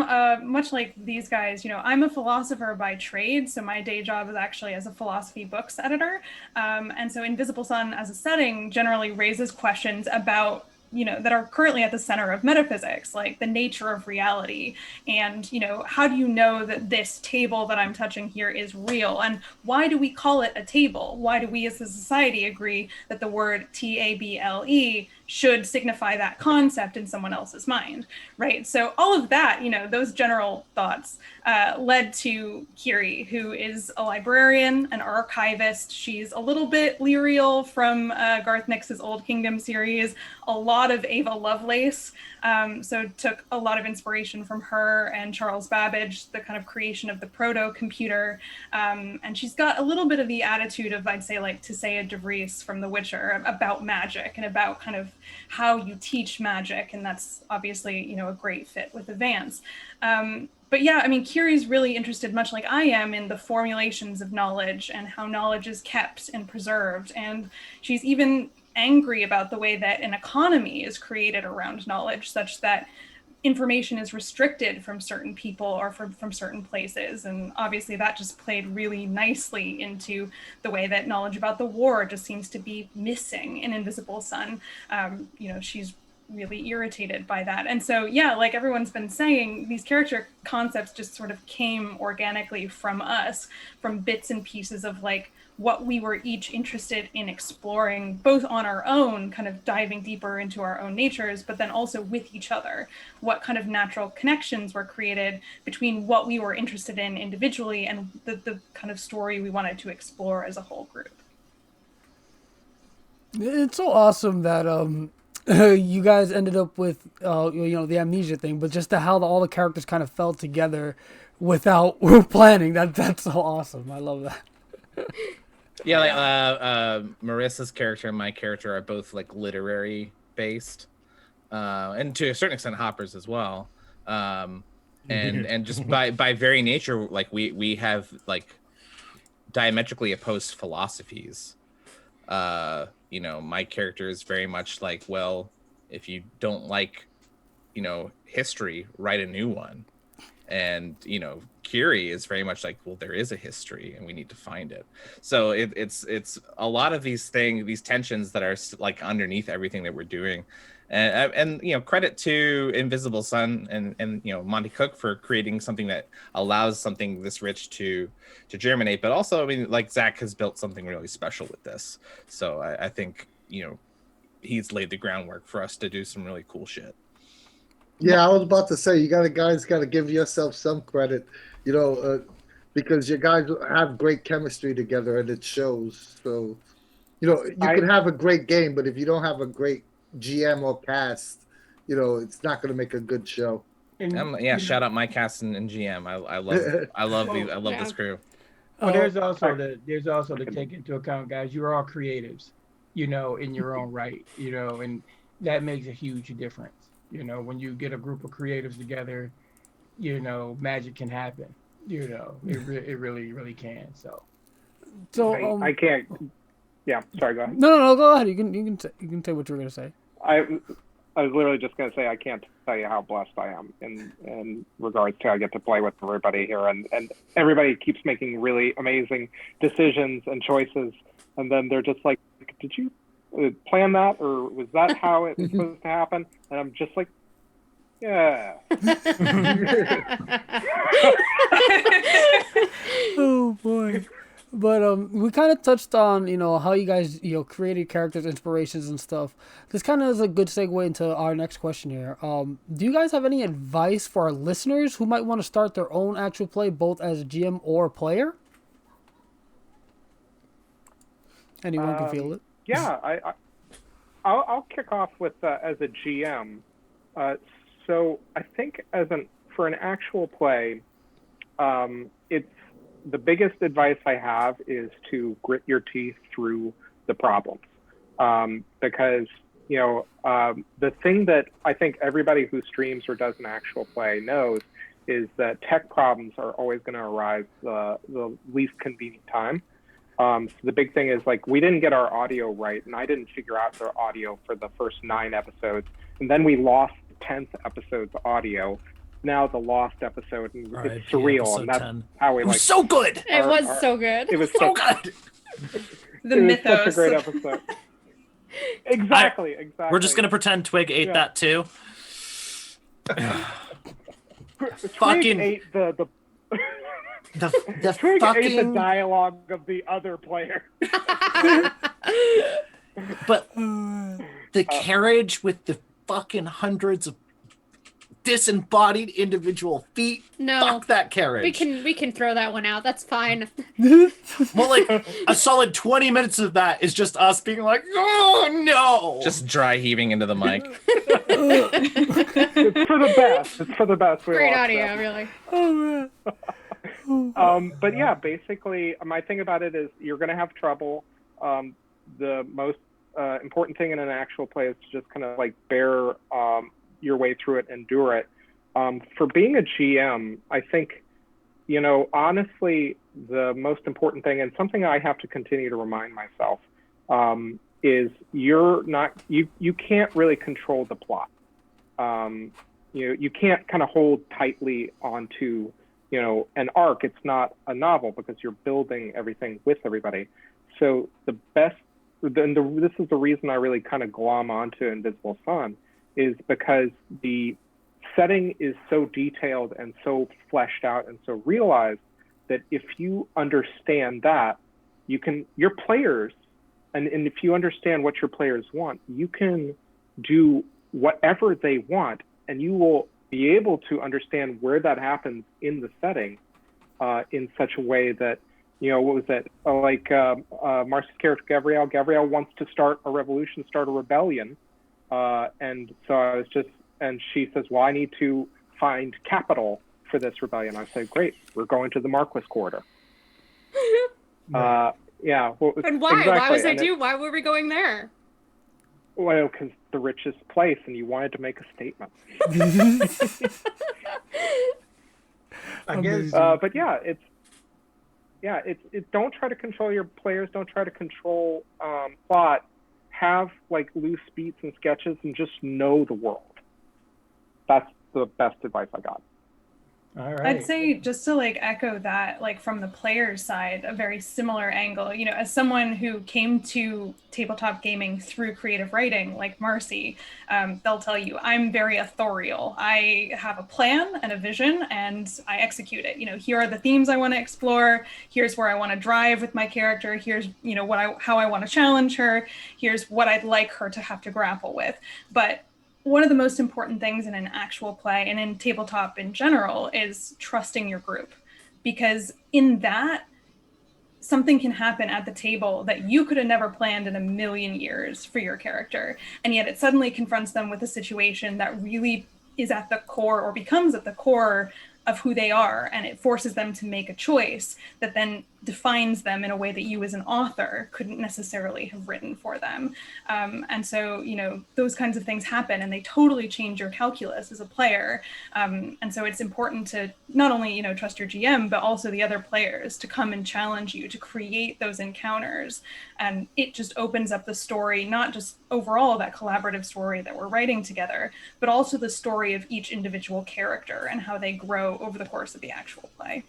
much like these guys, you know, I'm a philosopher by trade. So my day job is actually as a philosophy books editor. And so Invisible Sun as a setting generally raises questions about that are currently at the center of metaphysics, like the nature of reality. And, how do you know that this table that I'm touching here is real? And why do we call it a table? Why do we as a society agree that the word table should signify that concept in someone else's mind, right? So all of that, those general thoughts led to Kiri, who is a librarian, an archivist. She's a little bit Lyriel from Garth Nix's Old Kingdom series, a lot of Ava Lovelace. So took a lot of inspiration from her and Charles Babbage, the kind of creation of the proto-computer. And she's got a little bit of the attitude of, I'd say, like Tisea de Vries from The Witcher, about magic and about kind of how you teach magic. And that's obviously, a great fit with the Vance. But yeah, I mean, Kiri's really interested, much like I am, in the formulations of knowledge and how knowledge is kept and preserved. And she's even angry about the way that an economy is created around knowledge, such that information is restricted from certain people or from certain places. And obviously that just played really nicely into the way that knowledge about the war just seems to be missing in Invisible Sun. She's really irritated by that. And so, yeah, like everyone's been saying, these character concepts just sort of came organically from us, from bits and pieces of like what we were each interested in exploring, both on our own, kind of diving deeper into our own natures, but then also with each other. What kind of natural connections were created between what we were interested in individually and the kind of story we wanted to explore as a whole group. It's so awesome that you guys ended up with the amnesia thing, but just how all the characters kind of fell together without planning. That's so awesome. I love that. Yeah, like Marissa's character and my character are both like literary based, and to a certain extent Hopper's as well. And just by very nature, like we have like diametrically opposed philosophies. My character is very much like, well, if you don't like, history, write a new one. And, Kiri is very much like, well, there is a history and we need to find it. So it's a lot of these tensions that are like underneath everything that we're doing. And credit to Invisible Sun and Monty Cook for creating something that allows something this rich to germinate. But also, I mean, like Zach has built something really special with this. So I think, he's laid the groundwork for us to do some really cool shit. Yeah, I was about to say, you guys got to give yourself some credit, because you guys have great chemistry together and it shows. So, you can have a great game, but if you don't have a great GM or cast, it's not going to make a good show. Shout out my cast and GM. I love this crew. Well, there's also to take into account, guys. You're all creatives, in your own right, and that makes a huge difference. When you get a group of creatives together, magic can happen. It really, really can. So I can't. Yeah, sorry. Go ahead. No, go ahead. You can say what you were gonna say. I was literally just gonna say I can't tell you how blessed I am in regards to I get to play with everybody here, and everybody keeps making really amazing decisions and choices, and then they're just like, did you plan that, or was that how it was supposed to happen? And I'm just like, yeah. Oh boy. But we kind of touched on how you guys created characters, inspirations and stuff. This kind of is a good segue into our next question here. Do you guys have any advice for our listeners who might want to start their own actual play, both as a GM or a player? Anyone can feel it. Yeah, I'll kick off with as a GM. So I think for an actual play, it's the biggest advice I have is to grit your teeth through the problems, because the thing that I think everybody who streams or does an actual play knows is that tech problems are always going to arise the least convenient time. So the big thing is, like, we didn't get our audio right, and I didn't figure out the audio for the first 9 episodes, and then we lost the 10th episode's audio. Now the lost episode, and it's surreal, and that's 10. How we like. It was so good. It was so good. It was so good. The it mythos. was such a great episode. Exactly. We're just gonna pretend Twig ate that too. Twig Fucking ate the Twig ate the dialogue of the other player. But the carriage with the fucking hundreds of disembodied individual feet. No, fuck that carriage. We can throw that one out. That's fine. Well, like a solid 20 minutes of that is just us being like, oh no, just dry heaving into the mic. It's for the best. It's for the best. Great audio, really. Oh man. But yeah, basically, my thing about it is you're going to have trouble. The most important thing in an actual play is to just kind of like bear your way through it, endure it. For being a GM, I think, honestly, the most important thing, and something I have to continue to remind myself, is you can't really control the plot. You can't kind of hold tightly onto, an arc. It's not a novel because you're building everything with everybody. So this is the reason I really kind of glom onto Invisible Sun, is because the setting is so detailed and so fleshed out and so realized that if you understand that, your players, and if you understand what your players want, you can do whatever they want, and you will be able to understand where that happens in the setting in such a way that, what was that? Marcy's character, Gabrielle. Gabrielle wants to start a revolution, start a rebellion. And so and she says, well, I need to find capital for this rebellion. I say, great, we're going to the Marquis Quarter. Yeah. Well, and why? Exactly. Why was why were we going there? Well, because the richest place, and you wanted to make a statement. I guess. But yeah, it's don't try to control your players. Don't try to control plot. Have like loose beats and sketches, and just know the world. That's the best advice I got. All right. I'd say, just to like echo that, like from the player's side, a very similar angle, as someone who came to tabletop gaming through creative writing, like Marcy, they'll tell you I'm very authorial. I have a plan and a vision and I execute it. Here are the themes I want to explore. Here's where I want to drive with my character. Here's, how I want to challenge her. Here's what I'd like her to have to grapple with. But one of the most important things in an actual play and in tabletop in general is trusting your group, because in that, something can happen at the table that you could have never planned in a million years for your character. And yet it suddenly confronts them with a situation that really is at the core, or becomes at the core, of who they are, and it forces them to make a choice that then defines them in a way that you as an author couldn't necessarily have written for them. And so, those kinds of things happen, and they totally change your calculus as a player. And so it's important to not only, trust your GM, but also the other players to come and challenge you to create those encounters. And it just opens up the story, not just overall that collaborative story that we're writing together, but also the story of each individual character and how they grow over the course of the actual play.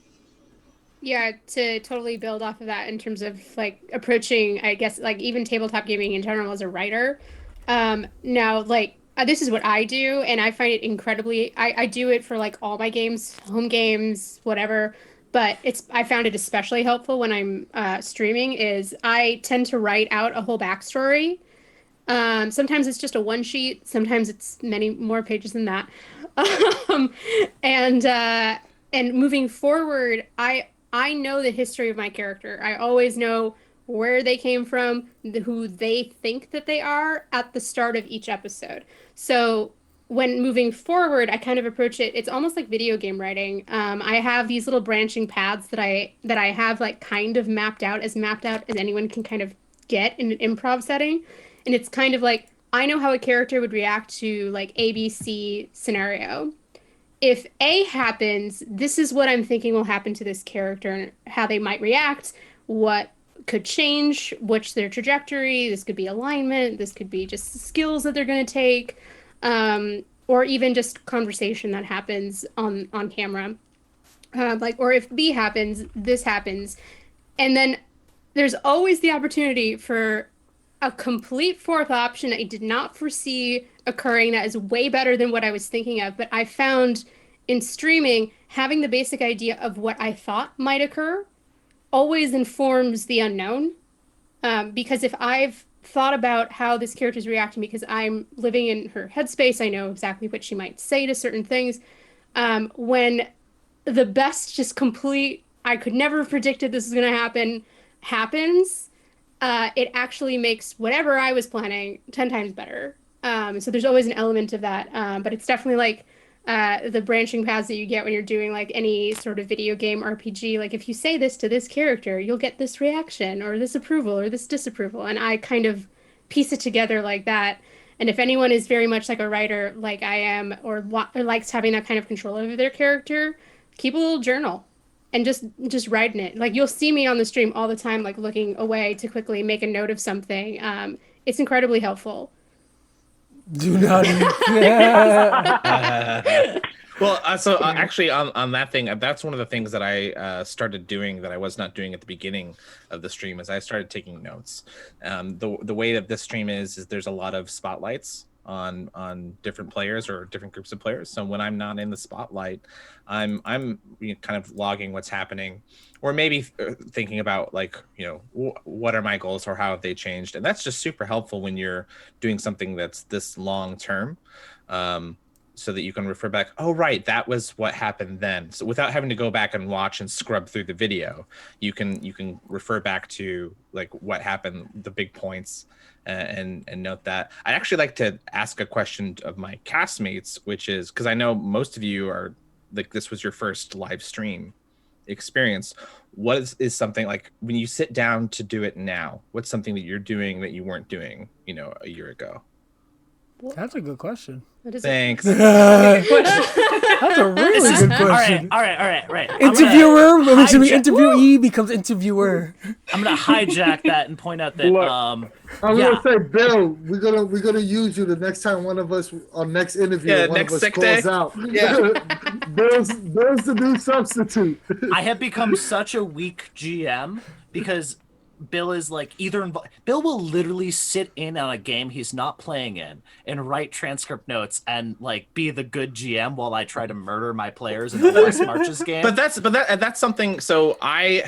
Yeah, to totally build off of that in terms of like approaching, I guess, like even tabletop gaming in general as a writer. Now, like, this is what I do, and I find it incredibly, I do it for like all my games, home games, whatever, but I found it especially helpful when I'm streaming, is I tend to write out a whole backstory. Sometimes it's just a one sheet, sometimes it's many more pages than that. And moving forward, I know the history of my character. I always know where they came from, who they think that they are at the start of each episode. So when moving forward, I kind of approach it, it's almost like video game writing. I have these little branching paths that I have like kind of mapped out as anyone can kind of get in an improv setting. And it's kind of like, I know how a character would react to like ABC scenario. If A happens, this is what I'm thinking will happen to this character and how they might react, what could change, what's their trajectory. This could be alignment. This could be just skills that they're going to take, or even just conversation that happens on camera. Or if B happens, this happens. And then there's always the opportunity for a complete fourth option I did not foresee occurring that is way better than what I was thinking of. But I found in streaming, having the basic idea of what I thought might occur always informs the unknown. Because if I've thought about how this character is reacting because I'm living in her headspace, I know exactly what she might say to certain things. When the best, just complete, I could never have predicted this was going to happen, happens, it actually makes whatever I was planning 10 times better. So there's always an element of that. But it's definitely like the branching paths that you get when you're doing like any sort of video game RPG. Like if you say this to this character, you'll get this reaction or this approval or this disapproval. And I kind of piece it together like that. And if anyone is very much like a writer like I am or likes having that kind of control over their character, keep a little journal and just writing it. Like you'll see me on the stream all the time, like looking away to quickly make a note of something. It's incredibly helpful. Do not. Actually, on that thing, that's one of the things that I started doing that I was not doing at the beginning of the stream. Is I started taking notes. The way that this stream is there's a lot of spotlights on different players or different groups of players. So when I'm not in the spotlight, I'm kind of logging what's happening, or maybe thinking about like, what are my goals or how have they changed? And that's just super helpful when you're doing something that's this long term, so that you can refer back. Oh, right, that was what happened then. So without having to go back and watch and scrub through the video, you can refer back to like what happened, the big points, and note that. I'd actually like to ask a question of my castmates, which is because I know most of you are like, this was your first live stream experience. What is something like when you sit down to do it now, what's something that you're doing that you weren't doing, a year ago? That's a good question. Thanks. That's a really good question. All right. Interviewer, interviewee becomes interviewer. I'm gonna hijack that and point out that I'm gonna say, Bill, we're gonna use you the next time one of us on next interview. One next of us sick calls day. out. Yeah. Bill's the new substitute. I have become such a weak GM because Bill is like Bill will literally sit in on a game he's not playing in and write transcript notes and like be the good GM while I try to murder my players in the West Marches game. But that's something. So I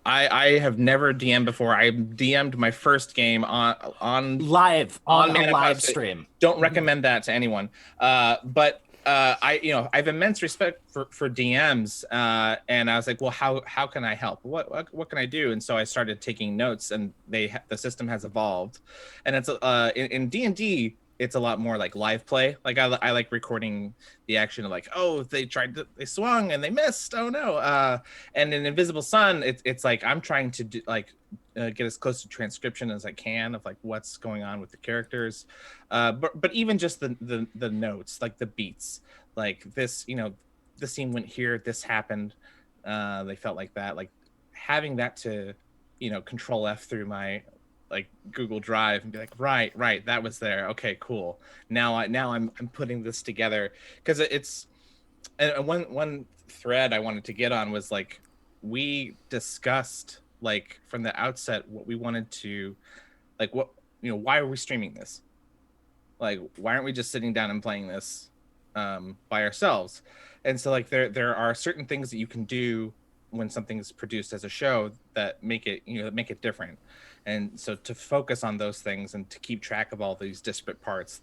have never DM'd before. I DM'd my first game on a Manapot. live stream. Don't recommend that to anyone. But I have immense respect for DMs, and I was like, well, how can I help? What can I do? And so I started taking notes, and the system has evolved, and it's in D&D. It's a lot more like live play. Like I like recording the action of like, oh, they swung and they missed. Oh no. And in Invisible Sun, it's like I'm trying to do like get as close to transcription as I can of like what's going on with the characters. But even just the notes, like the beats, like this, this scene went here, this happened. They felt like that, like having that to, control F through my like Google Drive and be like, right, that was there. Okay, cool. Now I'm putting this together because it's, and one thread I wanted to get on was like, we discussed like from the outset what we wanted to, like what, why are we streaming this? Like, why aren't we just sitting down and playing this by ourselves? And so like there are certain things that you can do when something is produced as a show that make it different. And so to focus on those things and to keep track of all these disparate parts,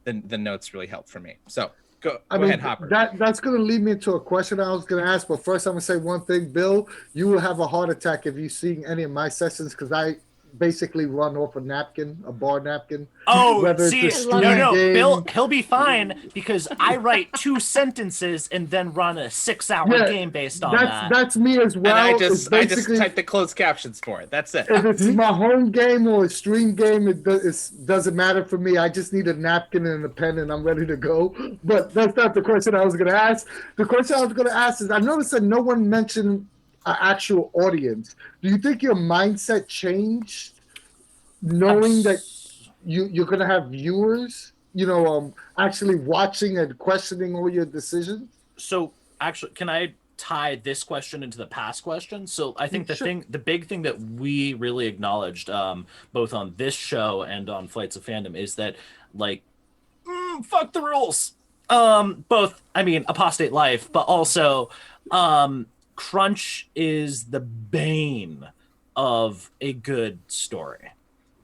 the notes really help for me. So go ahead, Hopper. That's going to lead me into a question I was going to ask, but first I'm going to say one thing. Bill, you will have a heart attack if you've seen any of my sessions because I basically run off a bar napkin. Oh, see, no, Bill, he'll be fine because I write 2 sentences and then run a 6-hour game based on that. That's me as well. And I just type the closed captions for it. That's it. If it's my home game or a stream game, it doesn't matter for me. I just need a napkin and a pen and I'm ready to go. But that's not the question I was going to ask. The question I was going to ask is, I noticed that no one mentioned an actual audience. Do you think your mindset changed knowing that you're going to have viewers, actually watching and questioning all your decisions? So actually, can I tie this question into the past question. So I think the big thing that we really acknowledged, both on this show and on Flights of Fandom, is that like, fuck the rules. Both, I mean, apostate life, but also, crunch is the bane of a good story.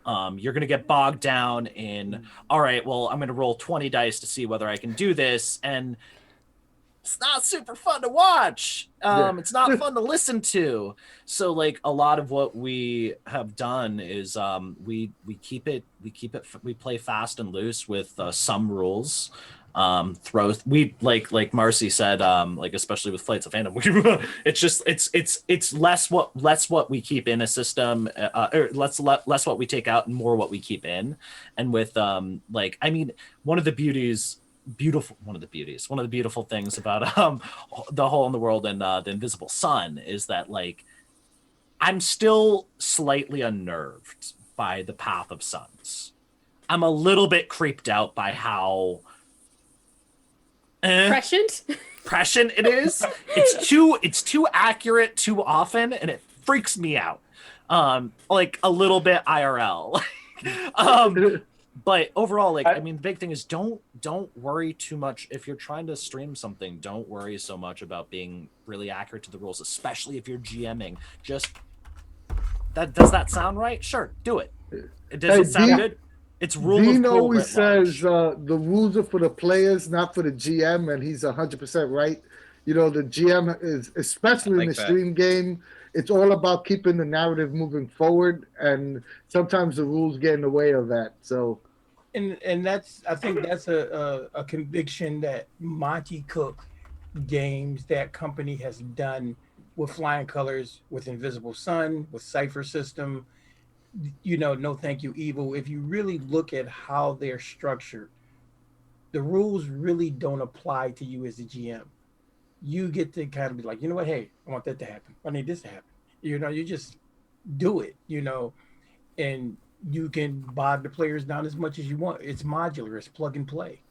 You're going to get bogged down in, all right, well, I'm going to roll 20 dice to see whether I can do this. And it's not super fun to watch. It's not fun to listen to. So like a lot of what we have done is we play fast and loose with some rules. We like Marcy said, like especially with Flights of Fandom, it's less what we keep in a system, or less what we take out and more what we keep in. And with like, I mean, one of the beautiful things about the Hole in the World and the Invisible Sun is that like I'm still slightly unnerved by the Path of Suns. I'm a little bit creeped out by how prescient it is. It's too accurate too often, and it freaks me out. Like a little bit IRL. But overall, like, I mean, the big thing is don't worry too much. If you're trying to stream something, don't worry so much about being really accurate to the rules, especially if you're GMing. Just does that sound right? Sure, do it. Does it sound good? It's rule Dean of cool always says large. the rules are for the players, not for the GM, and he's 100% right. You know, the GM is, especially in the stream game, it's all about keeping the narrative moving forward, and sometimes the rules get in the way of that. So, and that's, I think that's a conviction that Monty Cook Games, that company, has done with Flying Colors, with Invisible Sun, with Cypher System. You know, No Thank You Evil. If you really look at how they're structured, the rules really don't apply to you as a GM. You get to kind of be like, you know what, hey, I want that to happen. I need this to happen. You know, you just do it, you know, and you can bog the players down as much as you want. It's modular, it's plug and play.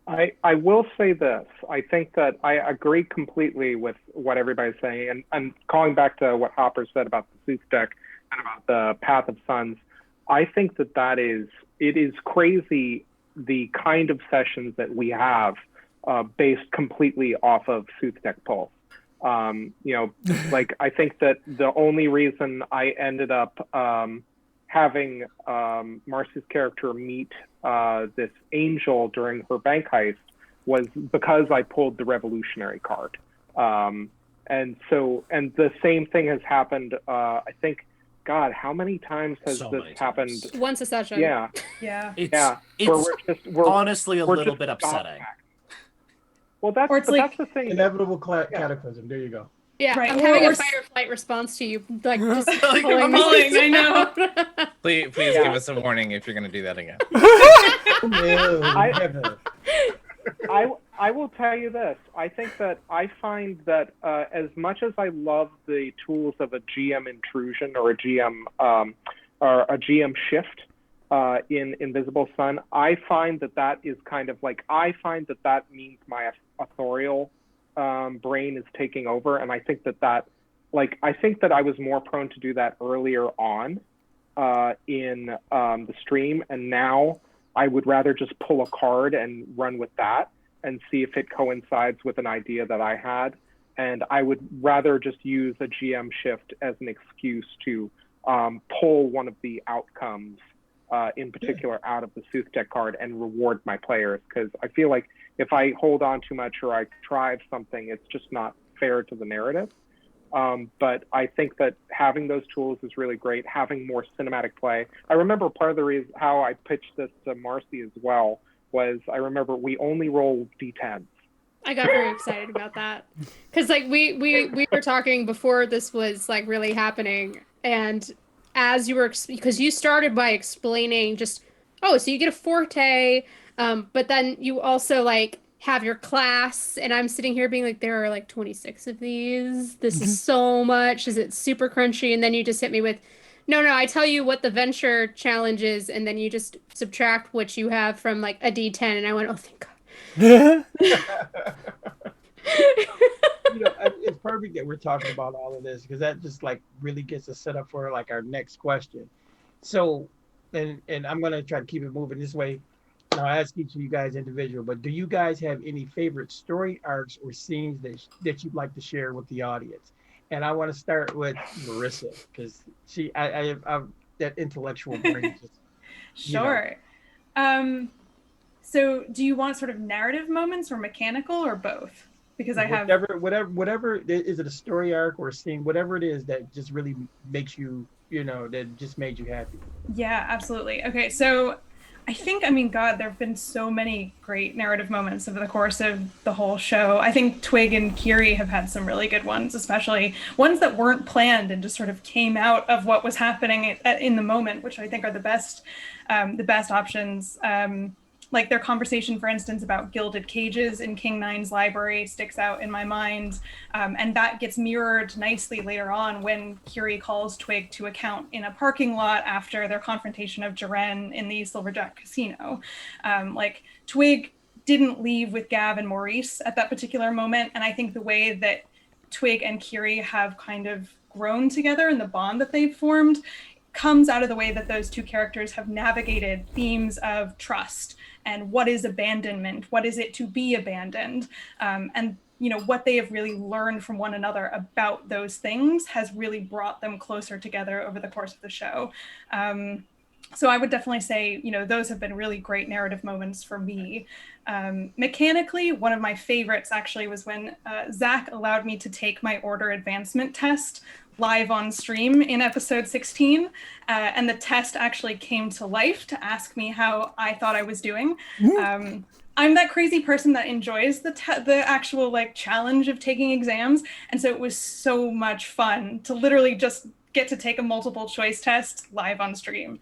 I will say this. I think that I agree completely with what everybody's saying. And calling back to what Hopper said about the Sooth deck and about the Path of Suns, I think that it is crazy the kind of sessions that we have based completely off of Sooth deck Pulse. You know, like I think that the only reason I ended up having Marcy's character meet this angel during her bank heist was because I pulled the revolutionary card. And the same thing has happened, I think, God, how many times has this happened? Once a session. Yeah. Yeah. It's honestly a little bit upsetting. Well, that's the thing. Inevitable cataclysm. There you go. Yeah, right. I'm having a fight or flight response to you, like just like pulling. I know. Please give us a warning if you're going to do that again. I will tell you this. I think that I find that as much as I love the tools of a GM intrusion or a GM shift in Invisible Sun, I find that is kind of like, I find that means my authorial brain is taking over, and I think that I was more prone to do that earlier on in the stream, and now I would rather just pull a card and run with that and see if it coincides with an idea that I had, and I would rather just use a GM shift as an excuse to pull one of the outcomes in particular out of the Sooth deck card and reward my players, because I feel like if I hold on too much or I drive something, it's just not fair to the narrative. But I think that having those tools is really great, having more cinematic play. I remember part of the reason how I pitched this to Marcy as well was I remember we only roll D10s. I got very excited about that because like we were talking before this was like really happening, and as you were, because you started by explaining just, oh, so you get a forte, but then you also like have your class, and I'm sitting here being like, there are like 26 of these. This is so much. Is it super crunchy? And then you just hit me with, no, I tell you what the venture challenge is, and then you just subtract what you have from like a D10, and I went, oh, thank God. It's perfect that we're talking about all of this because that just like really gets us set up for like our next question. So, and I'm gonna try to keep it moving this way. Now, I ask each of you guys individual, but do you guys have any favorite story arcs or scenes that you'd like to share with the audience? And I want to start with Marissa because I that intellectual brain just, you know, Sure. Um, so do you want sort of narrative moments or mechanical or both? Because I have whatever is it a story arc or a scene, whatever it is that just really makes you, that just made you happy. Yeah, absolutely. Okay, so I mean, God, there have been so many great narrative moments over the course of the whole show. I think Twig and Kiri have had some really good ones, especially ones that weren't planned and just sort of came out of what was happening in the moment, which I think are the best options. Like their conversation, for instance, about gilded cages in King Nine's library sticks out in my mind. And that gets mirrored nicely later on when Kiri calls Twig to account in a parking lot after their confrontation of Jaren in the Silverjack Casino. Like Twig didn't leave with Gav and Maurice at that particular moment. And I think the way that Twig and Kiri have kind of grown together and the bond that they've formed comes out of the way that those two characters have navigated themes of trust and what is abandonment, what is it to be abandoned, and what they have really learned from one another about those things has really brought them closer together over the course of the show. So I would definitely say, those have been really great narrative moments for me. Mechanically, one of my favorites actually was when Zach allowed me to take my order advancement test live on stream in episode 16. And the test actually came to life to ask me how I thought I was doing. I'm that crazy person that enjoys the actual like challenge of taking exams. And so it was so much fun to literally just get to take a multiple choice test live on stream,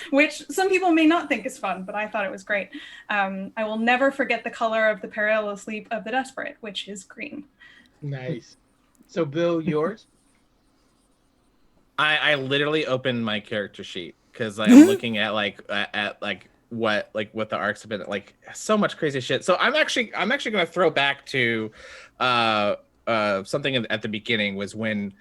which some people may not think is fun, but I thought it was great. I will never forget the color of the perilous leap of the desperate, which is green. Nice. So Bill, yours? I literally opened my character sheet because I'm looking at what the arcs have been like, so much crazy shit. So I'm actually going to throw back to something at the beginning was when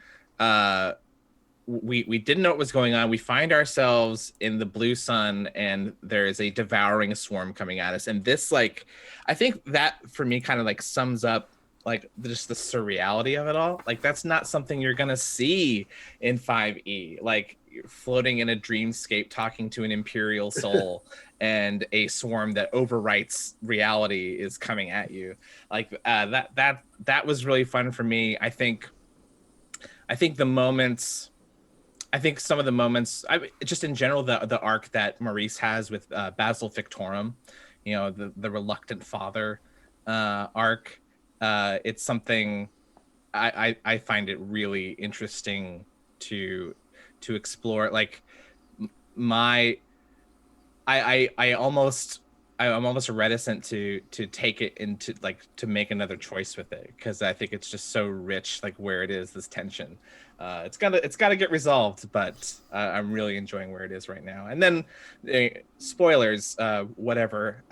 we didn't know what was going on. We find ourselves in the blue sun and there is a devouring swarm coming at us. And this, like, I think that for me kind of like sums up like just the surreality of it all. Like that's not something you're going to see in 5e, like floating in a dreamscape, talking to an imperial soul and a swarm that overwrites reality is coming at you. Like that was really fun for me. I think some of the moments, just in general, the arc that Maurice has with Basil Victorum, the reluctant father arc, it's something I find it really interesting to explore. Like I'm almost reticent to take it into like to make another choice with it because I think it's just so rich, like where it is, this tension. It's gotta get resolved, but I'm really enjoying where it is right now. And then spoilers, whatever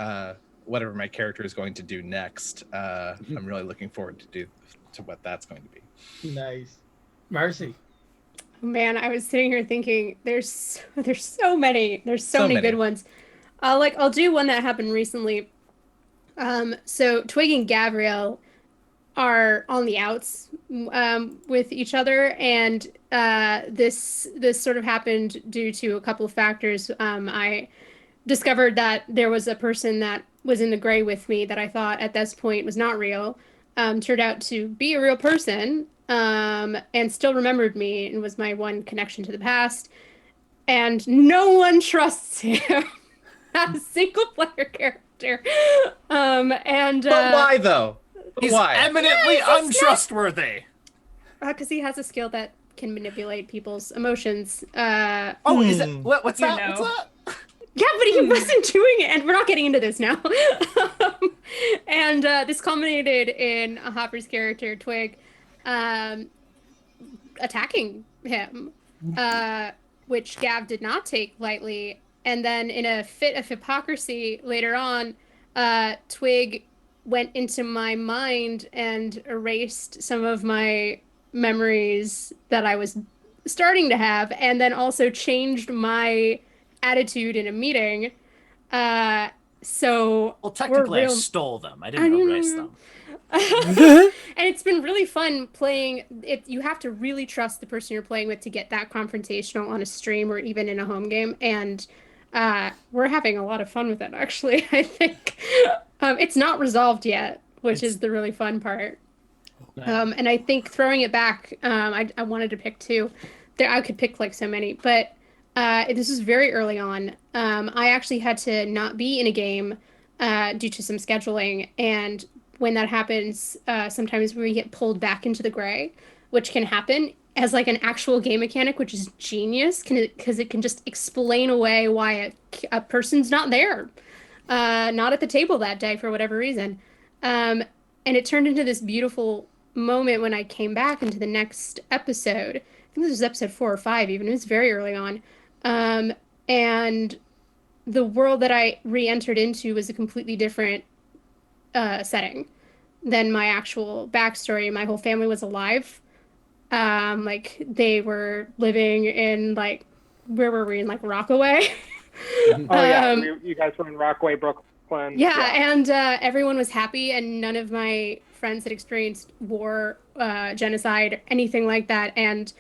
my character is going to do next, I'm really looking forward to what that's going to be. Nice. Marcy. Man, I was sitting here thinking there's so many good ones. I'll do one that happened recently. So Twig and Gabrielle are on the outs with each other, and this sort of happened due to a couple of factors. I discovered that there was a person that was in the gray with me that I thought at this point was not real, turned out to be a real person, and still remembered me and was my one connection to the past. And no one trusts him as a single player character. But why though? He's why? Eminently untrustworthy. Because he has a skill that can manipulate people's emotions. Is it? What's that? know. What's that? Yeah, but he wasn't doing it, and we're not getting into this now. And this culminated in Hopper's character, Twig, attacking him, which Gav did not take lightly. And then in a fit of hypocrisy later on, Twig went into my mind and erased some of my memories that I was starting to have, and then also changed my attitude in a meeting. Uh, so Well, we're technically, I real. stole them. I I didn't erase didn't. them. And it's been really fun playing it. You have to really trust the person you're playing with to get that confrontational on a stream or even in a home game. And we're having a lot of fun with it, actually. I think it's not resolved yet, which is the really fun part. Nice. And I think throwing it back, I wanted to pick two. There, I could pick like so many, but this was very early on. I actually had to not be in a game due to some scheduling, and when that happens, sometimes we get pulled back into the gray, which can happen as like an actual game mechanic, which is genius, because it can just explain away why a person's not there, not at the table that day for whatever reason. And it turned into this beautiful moment when I came back into the next episode. I think this was episode 4 or 5, even. It was very early on. And the world that I re entered into was a completely different setting than my actual backstory. My whole family was alive. Like they were living in like, where were we, in like Rockaway? Oh yeah, you guys were in Rockaway, Brooklyn. Yeah, and everyone was happy, and none of my friends had experienced war, genocide, anything like that. And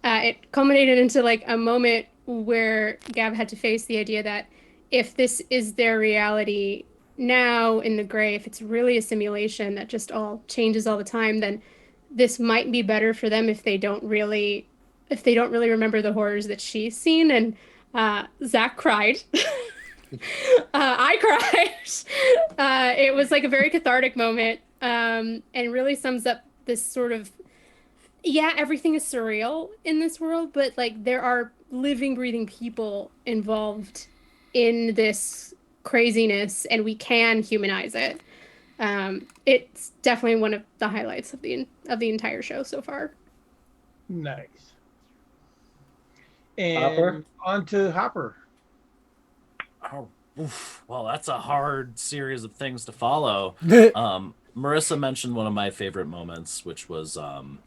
it culminated into like a moment where Gav had to face the idea that if this is their reality now in the gray, if it's really a simulation that just all changes all the time, then this might be better for them if they don't really remember the horrors that she's seen. And Zach cried. I cried. It was like a very cathartic moment, and really sums up this sort of, yeah, everything is surreal in this world, but like there are living, breathing people involved in this craziness, and we can humanize it. It's definitely one of the highlights of the entire show so far. Nice. And Hopper? on to Hopper. Oh, oof. Well, that's a hard series of things to follow. Marissa mentioned one of my favorite moments, which was the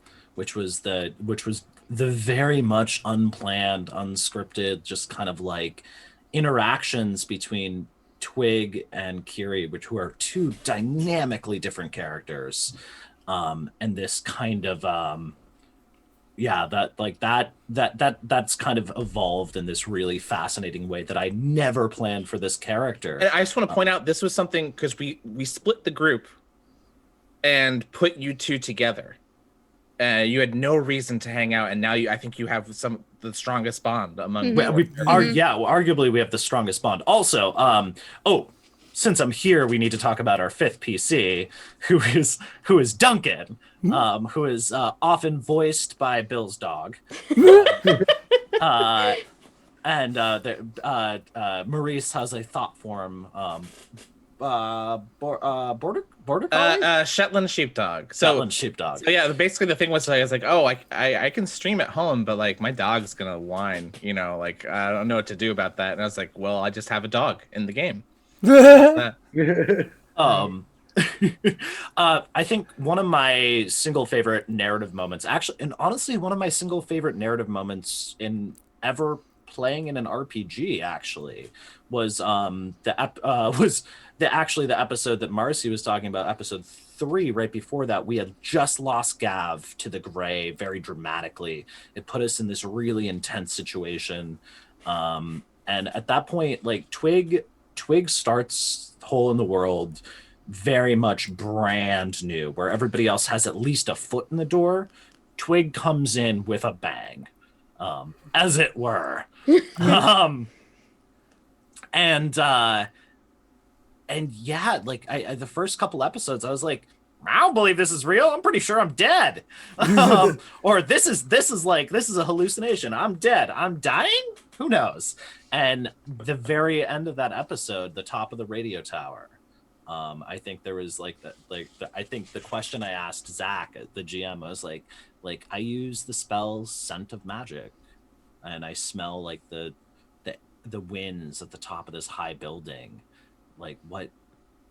very much unplanned, unscripted, just kind of like interactions between Twig and Kiri, who are two dynamically different characters, and this kind of that's kind of evolved in this really fascinating way that I never planned for this character. And I just want to point out this was something because we split the group and put you two together. You had no reason to hang out, and now I think you have the strongest bond among. Arguably we have the strongest bond. Also, since I'm here, we need to talk about our fifth PC, who is Duncan, who is often voiced by Bill's dog, and Maurice has a thought form. Border collie? Shetland sheepdog. Shetland sheepdog. So yeah, basically the thing was I was like, oh, I can stream at home, but like my dog's gonna whine, like I don't know what to do about that. And I was like, well, I just have a dog in the game. I think one of my single favorite narrative moments, actually, and honestly, one of my single favorite narrative moments in ever playing in an RPG, actually, was the episode that Marcy was talking about, episode 3. Right before that, we had just lost Gav to the gray very dramatically. It put us in this really intense situation, and at that point, like Twig starts Hole in the World very much brand new, where everybody else has at least a foot in the door. Twig comes in with a bang, as it were. And yeah, like I the first couple episodes, I was like, I don't believe this is real. I'm pretty sure I'm dead. Or this is a hallucination. I'm dead. I'm dying. Who knows? And the very end of that episode, the top of the radio tower, I think there was I think the question I asked Zach, the GM, I was like I use the spell Scent of Magic, and I smell like the winds at the top of this high building, like what?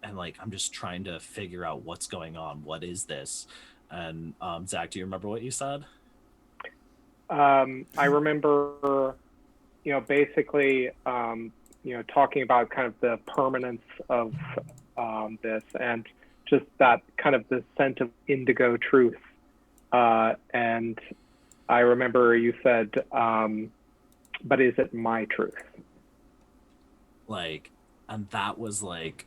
and like I'm just trying to figure out what's going on. What is this? And Zach, do you remember what you said? I remember, basically, talking about kind of the permanence of this, and just that kind of the scent of indigo truth. And I remember you said, but is it my truth? Like, and that was like,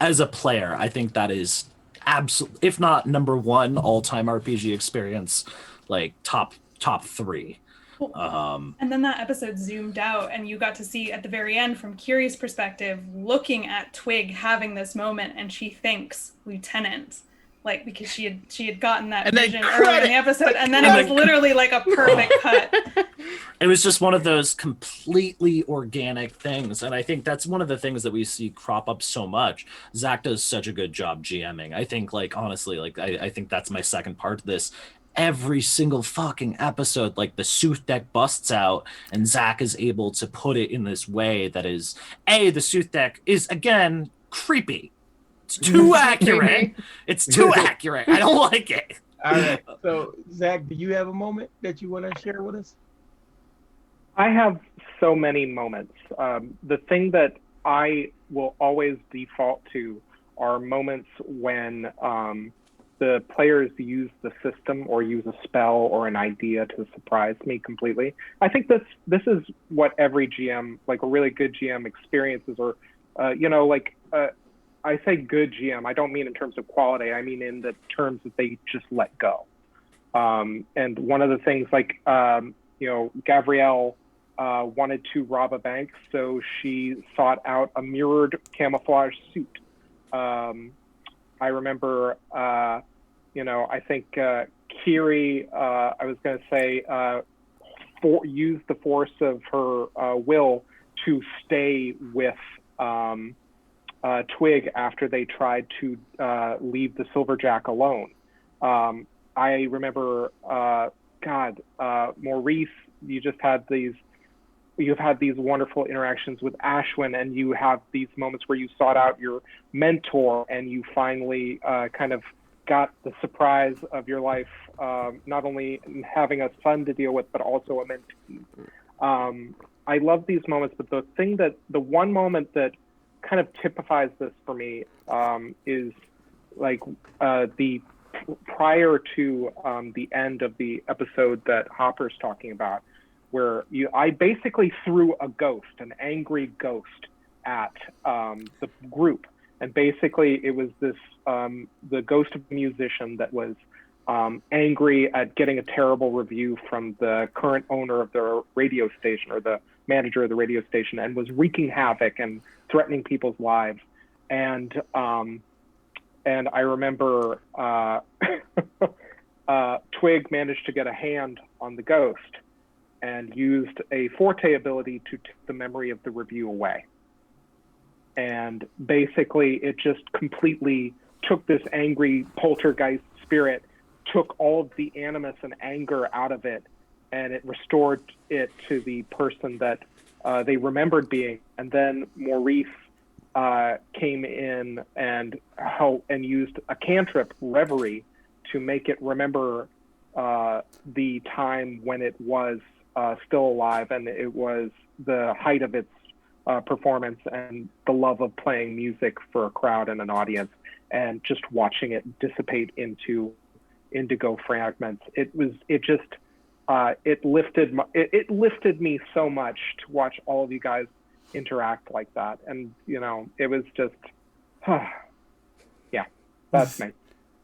as a player, I think that is absolute, if not number one all-time RPG experience, like top three. And then that episode zoomed out, and you got to see at the very end, from Kiri's perspective, looking at Twig having this moment, and she thinks Lieutenant, like, because she had gotten that vision earlier in the episode, and then it was literally like a perfect cut. It was just one of those completely organic things, and I think that's one of the things that we see crop up so much. Zach does such a good job GMing. I think, like, honestly, like, I think that's my second part of this. Every single fucking episode, like, the Sooth deck busts out, and Zach is able to put it in this way that is, the Sooth deck is, again, creepy. It's too accurate. It's too accurate. I don't like it. All right. So, Zach, do you have a moment that you want to share with us? I have so many moments. The thing that I will always default to are moments when the players use the system or use a spell or an idea to surprise me completely. I think this is what every GM, like a really good GM, experiences, or I say good GM. I don't mean in terms of quality. I mean in the terms that they just let go. And one of the things, like Gabrielle wanted to rob a bank, so she sought out a mirrored camouflage suit. I remember, I think Kiri, I was going to say, used the force of her will to stay with Twig after they tried to leave the Silverjack alone. I remember, Maurice, you've had these wonderful interactions with Ashwin, and you have these moments where you sought out your mentor, and you finally kind of got the surprise of your life, not only having a son to deal with, but also a mentee. I love these moments, but the one moment that kind of typifies this for me is like the prior to the end of the episode that Hopper's talking about, where I basically threw a ghost, an angry ghost, at the group. And basically it was this, the ghost of a musician that was angry at getting a terrible review from the current owner of the radio station, or the manager of the radio station, and was wreaking havoc and threatening people's lives. And I remember Twig managed to get a hand on the ghost and used a Forte ability to take the memory of the review away. And basically it just completely took this angry poltergeist spirit, took all of the animus and anger out of it, and it restored it to the person that they remembered being. And then Maurice came in and used a cantrip, Reverie, to make it remember the time when it was still alive, and it was the height of its performance and the love of playing music for a crowd and an audience, and just watching it dissipate into indigo fragments. It lifted me so much to watch all of you guys interact like that. And it was just yeah, that's me.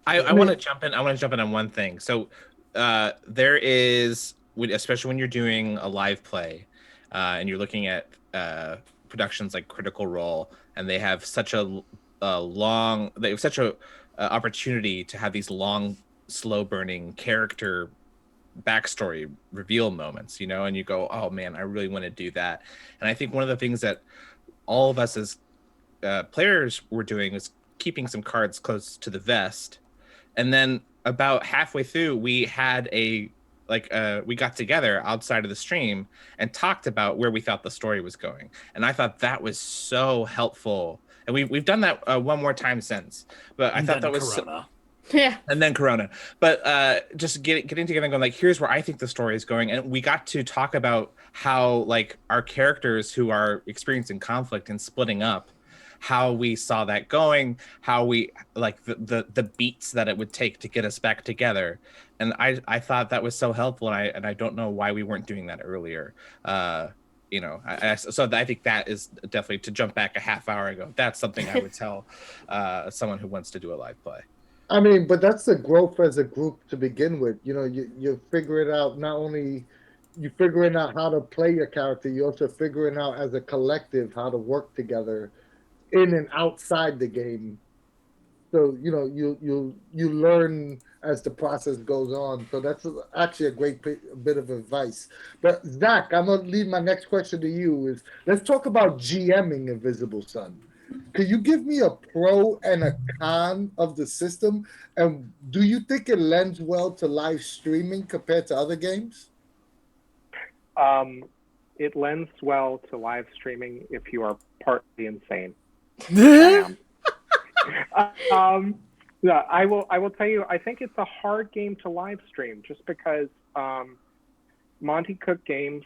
I want to jump in on one thing. So there is, especially when you're doing a live play and you're looking at productions like Critical Role, and they have such a opportunity to have these long, slow burning character backstory reveal moments, and you go, oh man, I really want to do that. And I think one of the things that all of us as players were doing was keeping some cards close to the vest. And then about halfway through, we had we got together outside of the stream and talked about where we thought the story was going. And I thought that was so helpful and we've done that one more time since. But I thought that was Corona. Yeah. And then Corona. But just getting together and going, like, here's where I think the story is going. And we got to talk about how, like, our characters who are experiencing conflict and splitting up, how we saw that going, how we, like, the beats that it would take to get us back together. And I thought that was so helpful. And I don't know why we weren't doing that earlier. So I think that is definitely, to jump back a half hour ago, that's something I would tell someone who wants to do a live play. I mean, but that's the growth as a group to begin with. You know, you're figuring out, not only you figuring out how to play your character, you're also figuring out as a collective how to work together in and outside the game. So, you know, you learn as the process goes on. So that's actually a great bit of advice. But Zach, I'm gonna leave my next question to you. Is let's talk about GMing Invisible Sun. Could you give me a pro and a con of the system? And do you think it lends well to live streaming compared to other games? It lends well to live streaming if you are partly insane. Yeah, I will tell you, I think it's a hard game to live stream just because Monty Cook Games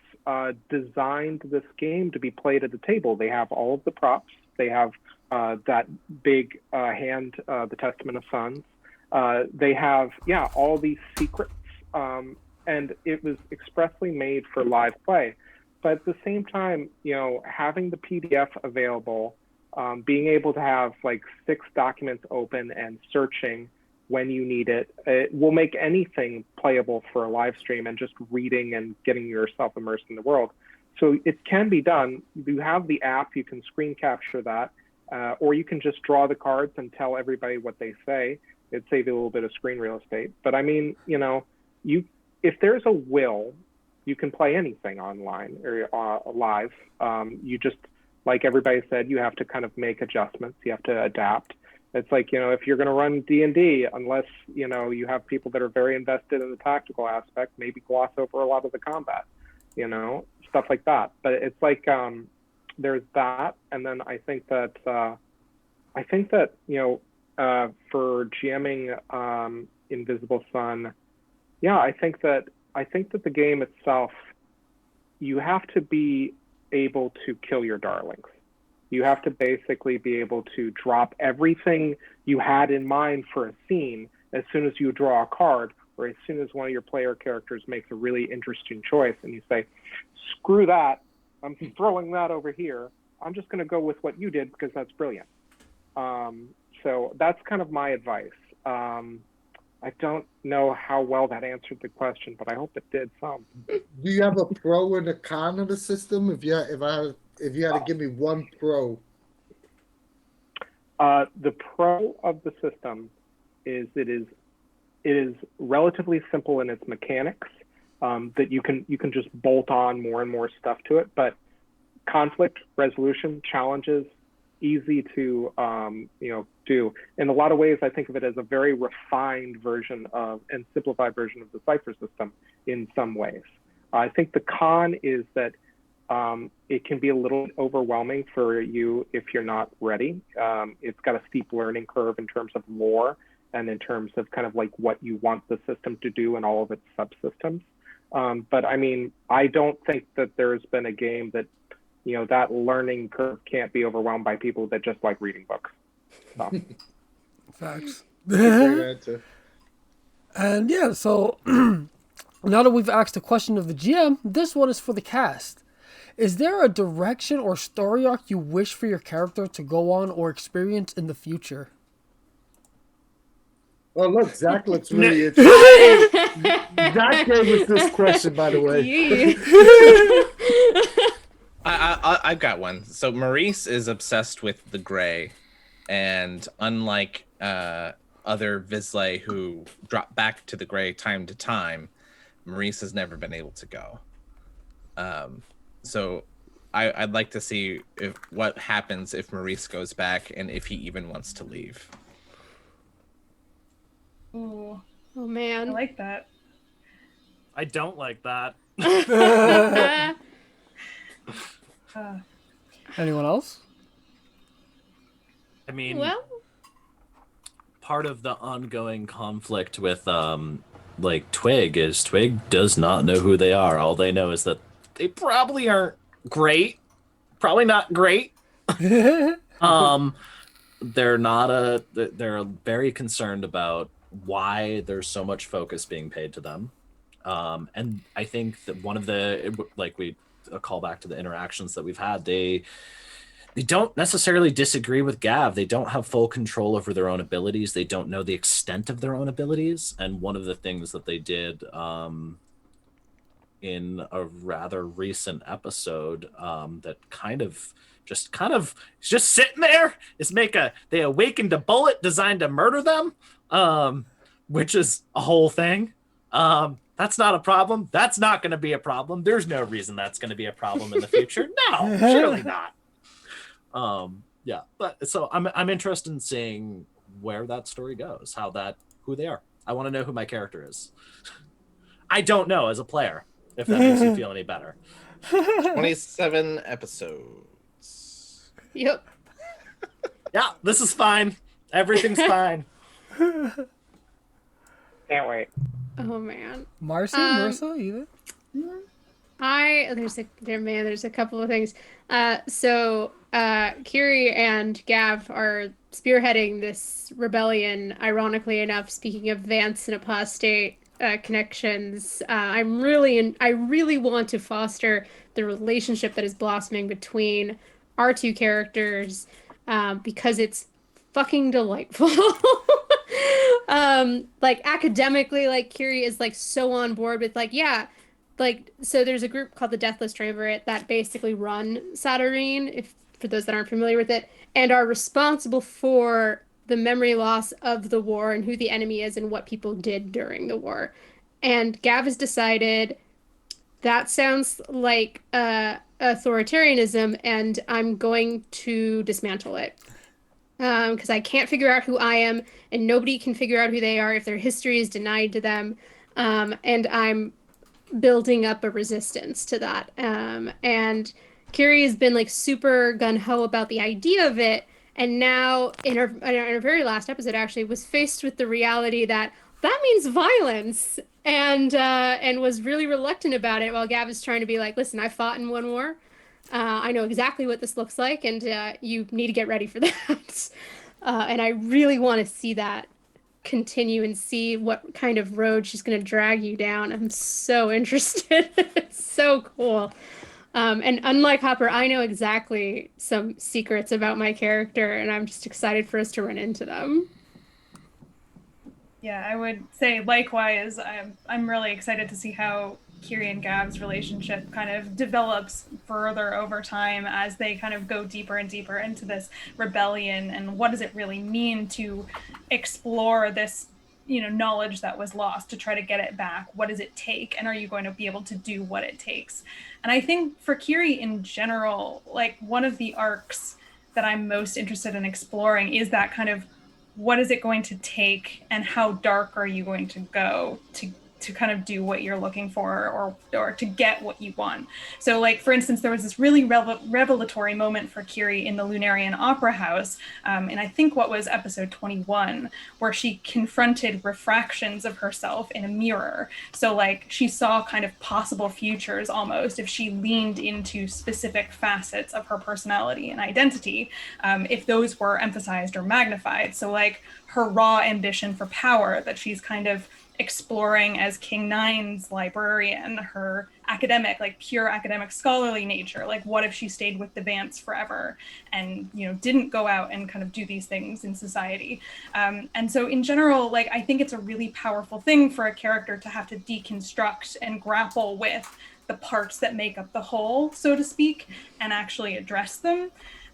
designed this game to be played at the table. They have all of the props. They have that big hand, the Testament of Suns. They have, all these secrets. And it was expressly made for live play. But at the same time, you know, having the PDF available, being able to have like 6 documents open and searching when you need it, it will make anything playable for a live stream and just reading and getting yourself immersed in the world. So it can be done. You have the app, you can screen capture that, or you can just draw the cards and tell everybody what they say. It'd save you a little bit of screen real estate. But I mean, you know, if there's a will, you can play anything online or live. You just, like everybody said, you have to kind of make adjustments. You have to adapt. It's like, you know, if you're going to run D&D, unless, you know, you have people that are very invested in the tactical aspect, maybe gloss over a lot of the combat, you know, stuff like that. But it's like, there's that. And then I think that, you know, for GMing Invisible Sun, I think that the game itself, you have to be able to kill your darlings. You have to basically be able to drop everything you had in mind for a scene as soon as you draw a card, or as soon as one of your player characters makes a really interesting choice, and you say, screw that, I'm throwing that over here. I'm just going to go with what you did because that's brilliant. So that's kind of my advice. I don't know how well that answered the question, but I hope it did some. Do you have a pro and a con of the system? If you had to give me one pro. The pro of the system is it is relatively simple in its mechanics, that you can just bolt on more and more stuff to it. But conflict resolution, challenges, easy to do. In a lot of ways, I think of it as a very refined version of and simplified version of the Cypher system in some ways. I think the con is that it can be a little overwhelming for you if you're not ready. It's got a steep learning curve in terms of lore and in terms of kind of like what you want the system to do and all of its subsystems. But I mean, I don't think that there's been a game that, you know, that learning curve can't be overwhelmed by people that just like reading books. So. Facts. Great answer. And yeah, so now that we've asked the question of the GM, this one is for the cast. Is there a direction or story arc you wish for your character to go on or experience in the future? Oh, look, Zach looks really interested. Zach gave us this question, by the way. I've got one. So Maurice is obsessed with the gray, and unlike other Vizsla who drop back to the gray time to time, Maurice has never been able to go. So I'd like to see what happens if Maurice goes back and if he even wants to leave. Ooh, Oh I man. like that. I don't like that. Anyone else? I mean, Well, part of the ongoing conflict with like Twig is Twig does not know who they are. All they know is that they probably aren't great. Probably not great. Um they're very concerned about why there's so much focus being paid to them. And I think that one of the like we a callback to the interactions that we've had, they don't necessarily disagree with Gav. They don't have full control over their own abilities. They don't know the extent of their own abilities. And one of the things that they did in a rather recent episode that kind of just sitting there is they awakened a bullet designed to murder them, which is a whole thing. That's not a problem. That's not going to be a problem. There's no reason that's going to be a problem in the future. No, surely not. Yeah, but so I'm interested in seeing where that story goes, who they are. I want to know who my character is. I don't know as a player, if that makes you feel any better. 27 episodes. yep. Yeah, this is fine. Everything's fine. Can't wait. Oh man. Marcy, Marissa, you there? There's a couple of things. So Kiri and Gav are spearheading this rebellion. Ironically enough, speaking of Vance and apostate connections, I really want to foster the relationship that is blossoming between our two characters because it's fucking delightful. Like academically, like Kiri is like so on board with like, yeah, like so there's a group called the Deathless Triumvirate that basically run Saturnine, if for those that aren't familiar with it, and are responsible for the memory loss of the war and who the enemy is and what people did during the war. And Gav has decided that sounds like authoritarianism, and I'm going to dismantle it. Because I can't figure out who I am, and nobody can figure out who they are if their history is denied to them. And I'm building up a resistance to that. And Kiri has been like super gung-ho about the idea of it, and now in her very last episode actually was faced with the reality that means violence, and was really reluctant about it, while Gav is trying to be like, listen, I fought in one war. I know exactly what this looks like, and you need to get ready for that. And I really want to see that continue and see what kind of road she's going to drag you down. I'm so interested. It's so cool. And unlike Hopper, I know exactly some secrets about my character, and I'm just excited for us to run into them. Yeah, I would say likewise. I'm really excited to see how Kiri and Gav's relationship kind of develops further over time as they kind of go deeper and deeper into this rebellion, and what does it really mean to explore this, knowledge that was lost, to try to get it back. What does it take, and are you going to be able to do what it takes? And I think for Kiri in general, like one of the arcs that I'm most interested in exploring is that kind of, what is it going to take, and how dark are you going to go to kind of do what you're looking for, or to get what you want. So like, for instance, there was this really revelatory moment for Kiri in the Lunarian Opera House, and I think what was episode 21, where she confronted refractions of herself in a mirror. So like, she saw kind of possible futures almost if she leaned into specific facets of her personality and identity, if those were emphasized or magnified. So like, her raw ambition for power that she's kind of exploring as King Nine's librarian, her academic, like pure academic scholarly nature, like what if she stayed with the Vance forever and didn't go out and kind of do these things in society. And so in general, like I think it's a really powerful thing for a character to have to deconstruct and grapple with the parts that make up the whole, so to speak, and actually address them.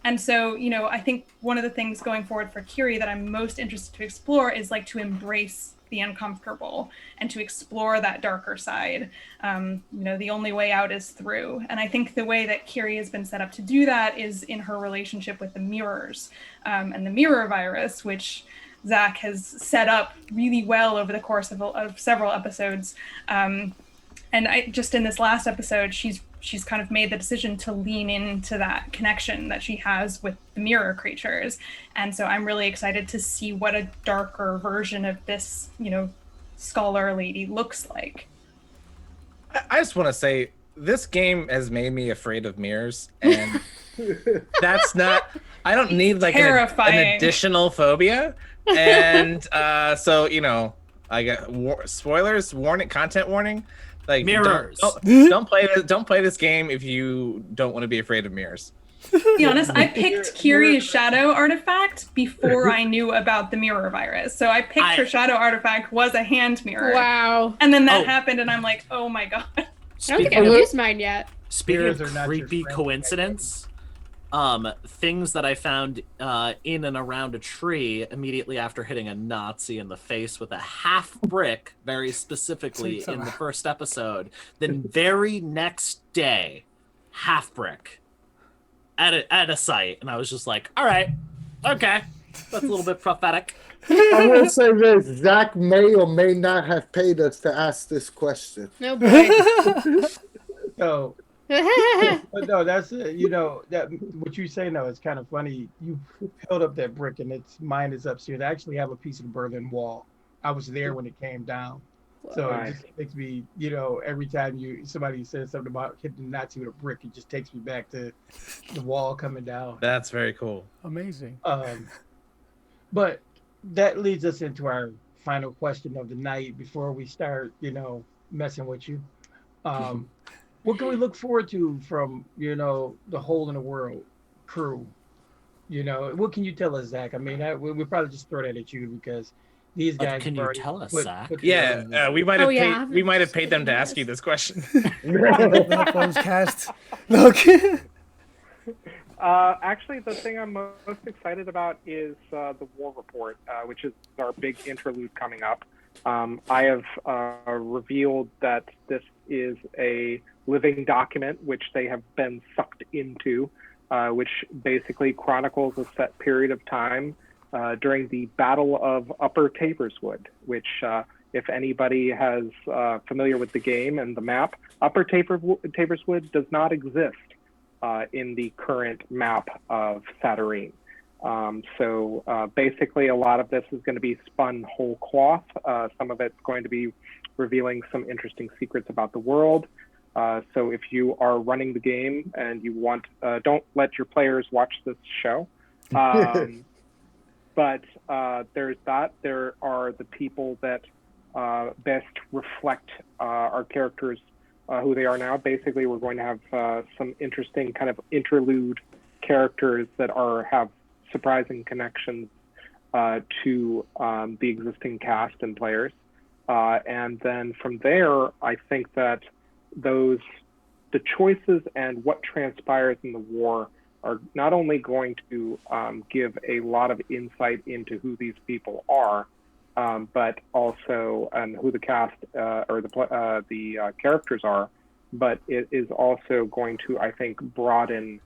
And so, I think one of the things going forward for Kiri that I'm most interested to explore is like to embrace the uncomfortable and to explore that darker side. The only way out is through. And I think the way that Kiri has been set up to do that is in her relationship with the mirrors, and the mirror virus, which Zach has set up really well over the course of several episodes. And I just in this last episode, she's she's kind of made the decision to lean into that connection that she has with the mirror creatures. And so I'm really excited to see what a darker version of this, scholar lady looks like. I just want to say this game has made me afraid of mirrors, and that's not. I don't need like an additional phobia, and so I got spoilers, warning, content warning. Like mirrors. Don't play this game if you don't want to be afraid of mirrors. To be honest, I picked Kiri's shadow artifact before I knew about the mirror virus. So I picked her shadow artifact was a hand mirror. Wow. And then that happened, and I'm like, oh my god. I don't think I've used mine yet. Speaking of creepy coincidence, things that I found in and around a tree immediately after hitting a Nazi in the face with a half brick, very specifically in the first episode. Then very next day, half brick at a site, and I was just like, all right, okay, that's a little bit prophetic. I will say this: Zach may or may not have paid us to ask this question. No boy. So, but no, that's that what you're saying though is kind of funny. You held up that brick, and mine is upstairs. I actually have a piece of the Berlin Wall. I was there when it came down. So it just makes me, every time somebody says something about hitting the Nazi with a brick, it just takes me back to the wall coming down. That's very cool. Amazing. But that leads us into our final question of the night before we start, messing with you. What can we look forward to from, the Hole in the World crew? What can you tell us, Zach? I mean, we'll probably just throw that at you because these guys. Can you tell us, Zach? We might have paid them to ask you this question. Cast. Look. Actually, the thing I'm most excited about is the War Report, which is our big interlude coming up. I have revealed that this is a living document which they have been sucked into, which basically chronicles a set period of time during the Battle of Upper Taperswood, which, if anybody has familiar with the game and the map, Upper Taperswood does not exist in the current map of Saturnine. So basically, a lot of this is going to be spun whole cloth. Some of it's going to be revealing some interesting secrets about the world. So if you are running the game and you want, don't let your players watch this show. But there's that. There are the people that best reflect our characters, who they are now. Basically, we're going to have some interesting kind of interlude characters that have surprising connections to the existing cast and players. And then from there, I think that the choices and what transpires in the war are not only going to give a lot of insight into who these people are, but also who the cast or the characters are. But it is also going to, I think, broaden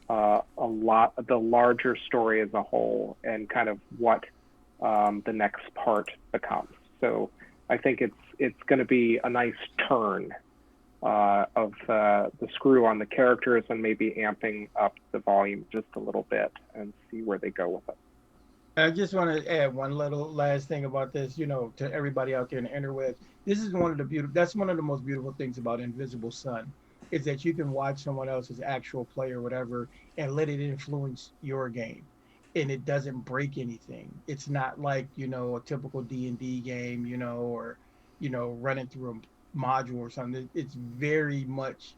a lot of the larger story as a whole and kind of what the next part becomes. So I think it's going to be a nice turn of the screw on the characters and maybe amping up the volume just a little bit and see where they go with it. I just want to add one little last thing about this, to everybody out there in the interweb. This is that's one of the most beautiful things about Invisible Sun, is that you can watch someone else's actual play or whatever and let it influence your game. And it doesn't break anything. It's not like, a typical D&D game, or, running through a module or something. It's very much,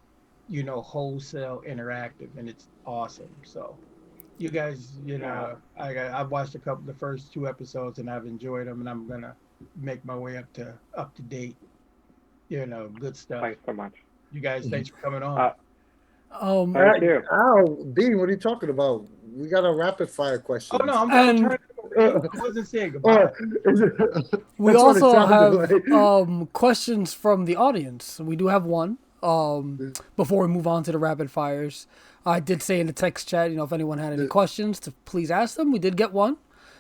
wholesale interactive, and it's awesome. So you guys, I've watched the first 2 episodes and I've enjoyed them, and I'm going to make my way up to date, good stuff. Thanks so much. You guys, thanks for coming on. Thank you. Dean, what are you talking about? We got a rapid fire question. Oh no, I'm trying to. I wasn't saying goodbye. We also have questions from the audience. We do have one. Before we move on to the rapid fires, I did say in the text chat, if anyone had any questions, to please ask them. We did get one.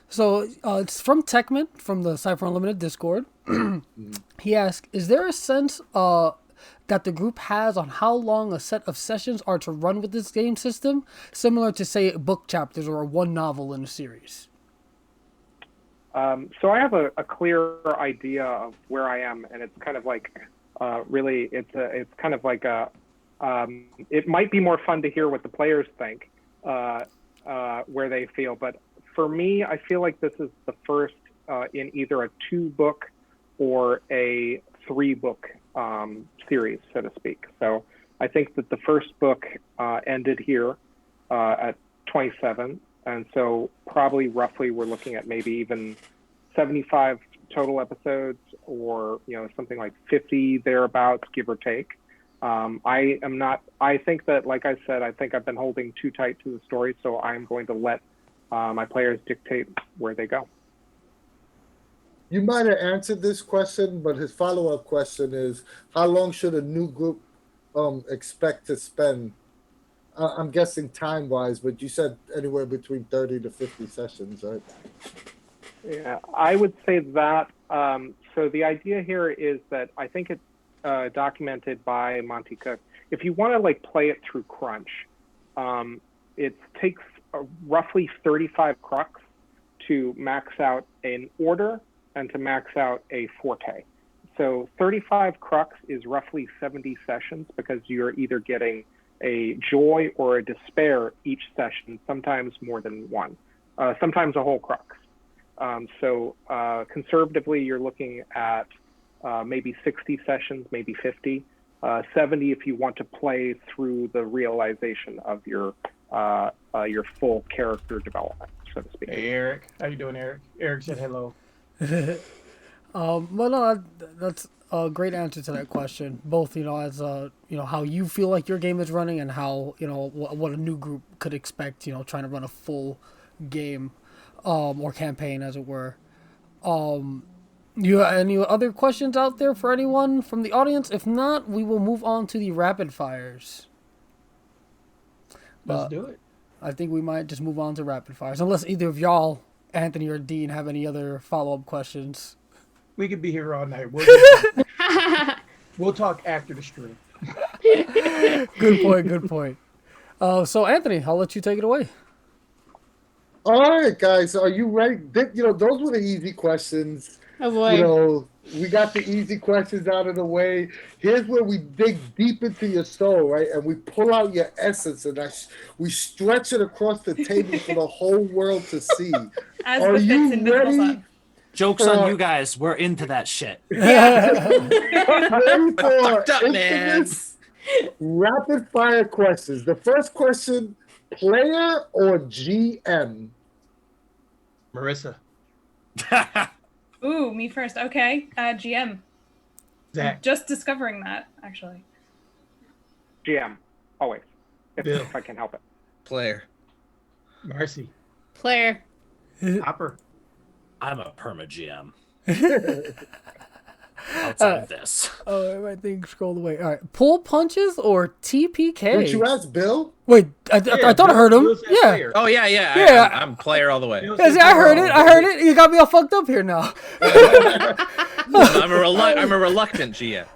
So it's from Techman from the Cypher Unlimited Discord. He asked, "Is there a sense that the group has on how long a set of sessions are to run with this game system, similar to, say, book chapters or one novel in a series? So I have a clear idea of where I am, and it's kind of like really, it's kind of like it might be more fun to hear what the players think, where they feel. But for me, I feel like this is the first in either a 2-book or a 3-book series, so to speak. So I think that the first book ended here at 27. And so probably roughly we're looking at maybe even 75 total episodes, or something like 50 thereabouts, give or take. I think that, like I said, I think I've been holding too tight to the story, so I'm going to let my players dictate where they go. You might have answered this question, but his follow-up question is, how long should a new group expect to spend? I'm guessing time-wise, but you said anywhere between 30 to 50 sessions, right? Yeah, I would say that. So the idea here is that I think it's documented by Monty Cook. If you want to play it through crunch, it takes roughly 35 crux to max out an order and to max out a forte. So 35 crux is roughly 70 sessions, because you're either getting a joy or a despair each session, sometimes more than one, sometimes a whole crux. So conservatively, you're looking at maybe 60 sessions, maybe 50, 70 if you want to play through the realization of your full character development, so to speak. Hey, Eric. How you doing, Eric? Eric said hello. Well, no, that's a great answer to that question. Both, as how you feel like your game is running, and how what a new group could expect. Trying to run a full game, or campaign, as it were. You have any other questions out there for anyone from the audience? If not, we will move on to the rapid fires. Let's do it. I think we might just move on to rapid fires, unless either of y'all, Anthony or Dean, have any other follow-up questions. We could be here all night. We'll talk after the stream. Good point. So Anthony, I'll let you take it away. All right, guys, are you ready? Those were the easy questions. Oh boy. We got the easy questions out of the way. Here's where we dig deep into your soul, right? And we pull out your essence, and we stretch it across the table for the whole world to see. As are you ready? Joke's on you guys. We're into that shit. Ready for Fucked up, man. infamous rapid fire questions. The first question, player or GM? Marissa. Ooh, me first. Okay. GM. Zach. Just discovering that, actually. GM, always, Bill. if I can help it. Player. Marcy. Player. Hopper. I'm a perma GM. Outside of this. Oh, my thing scrolled away. All right, pull punches or TPK? Did you ask Bill? Wait, I thought I heard him. Bill said Yeah. player. Oh yeah. Yeah. I'm player all the way. Bill Yeah, said see, I heard player. it. You got me all fucked up here now. I'm a reluctant GM.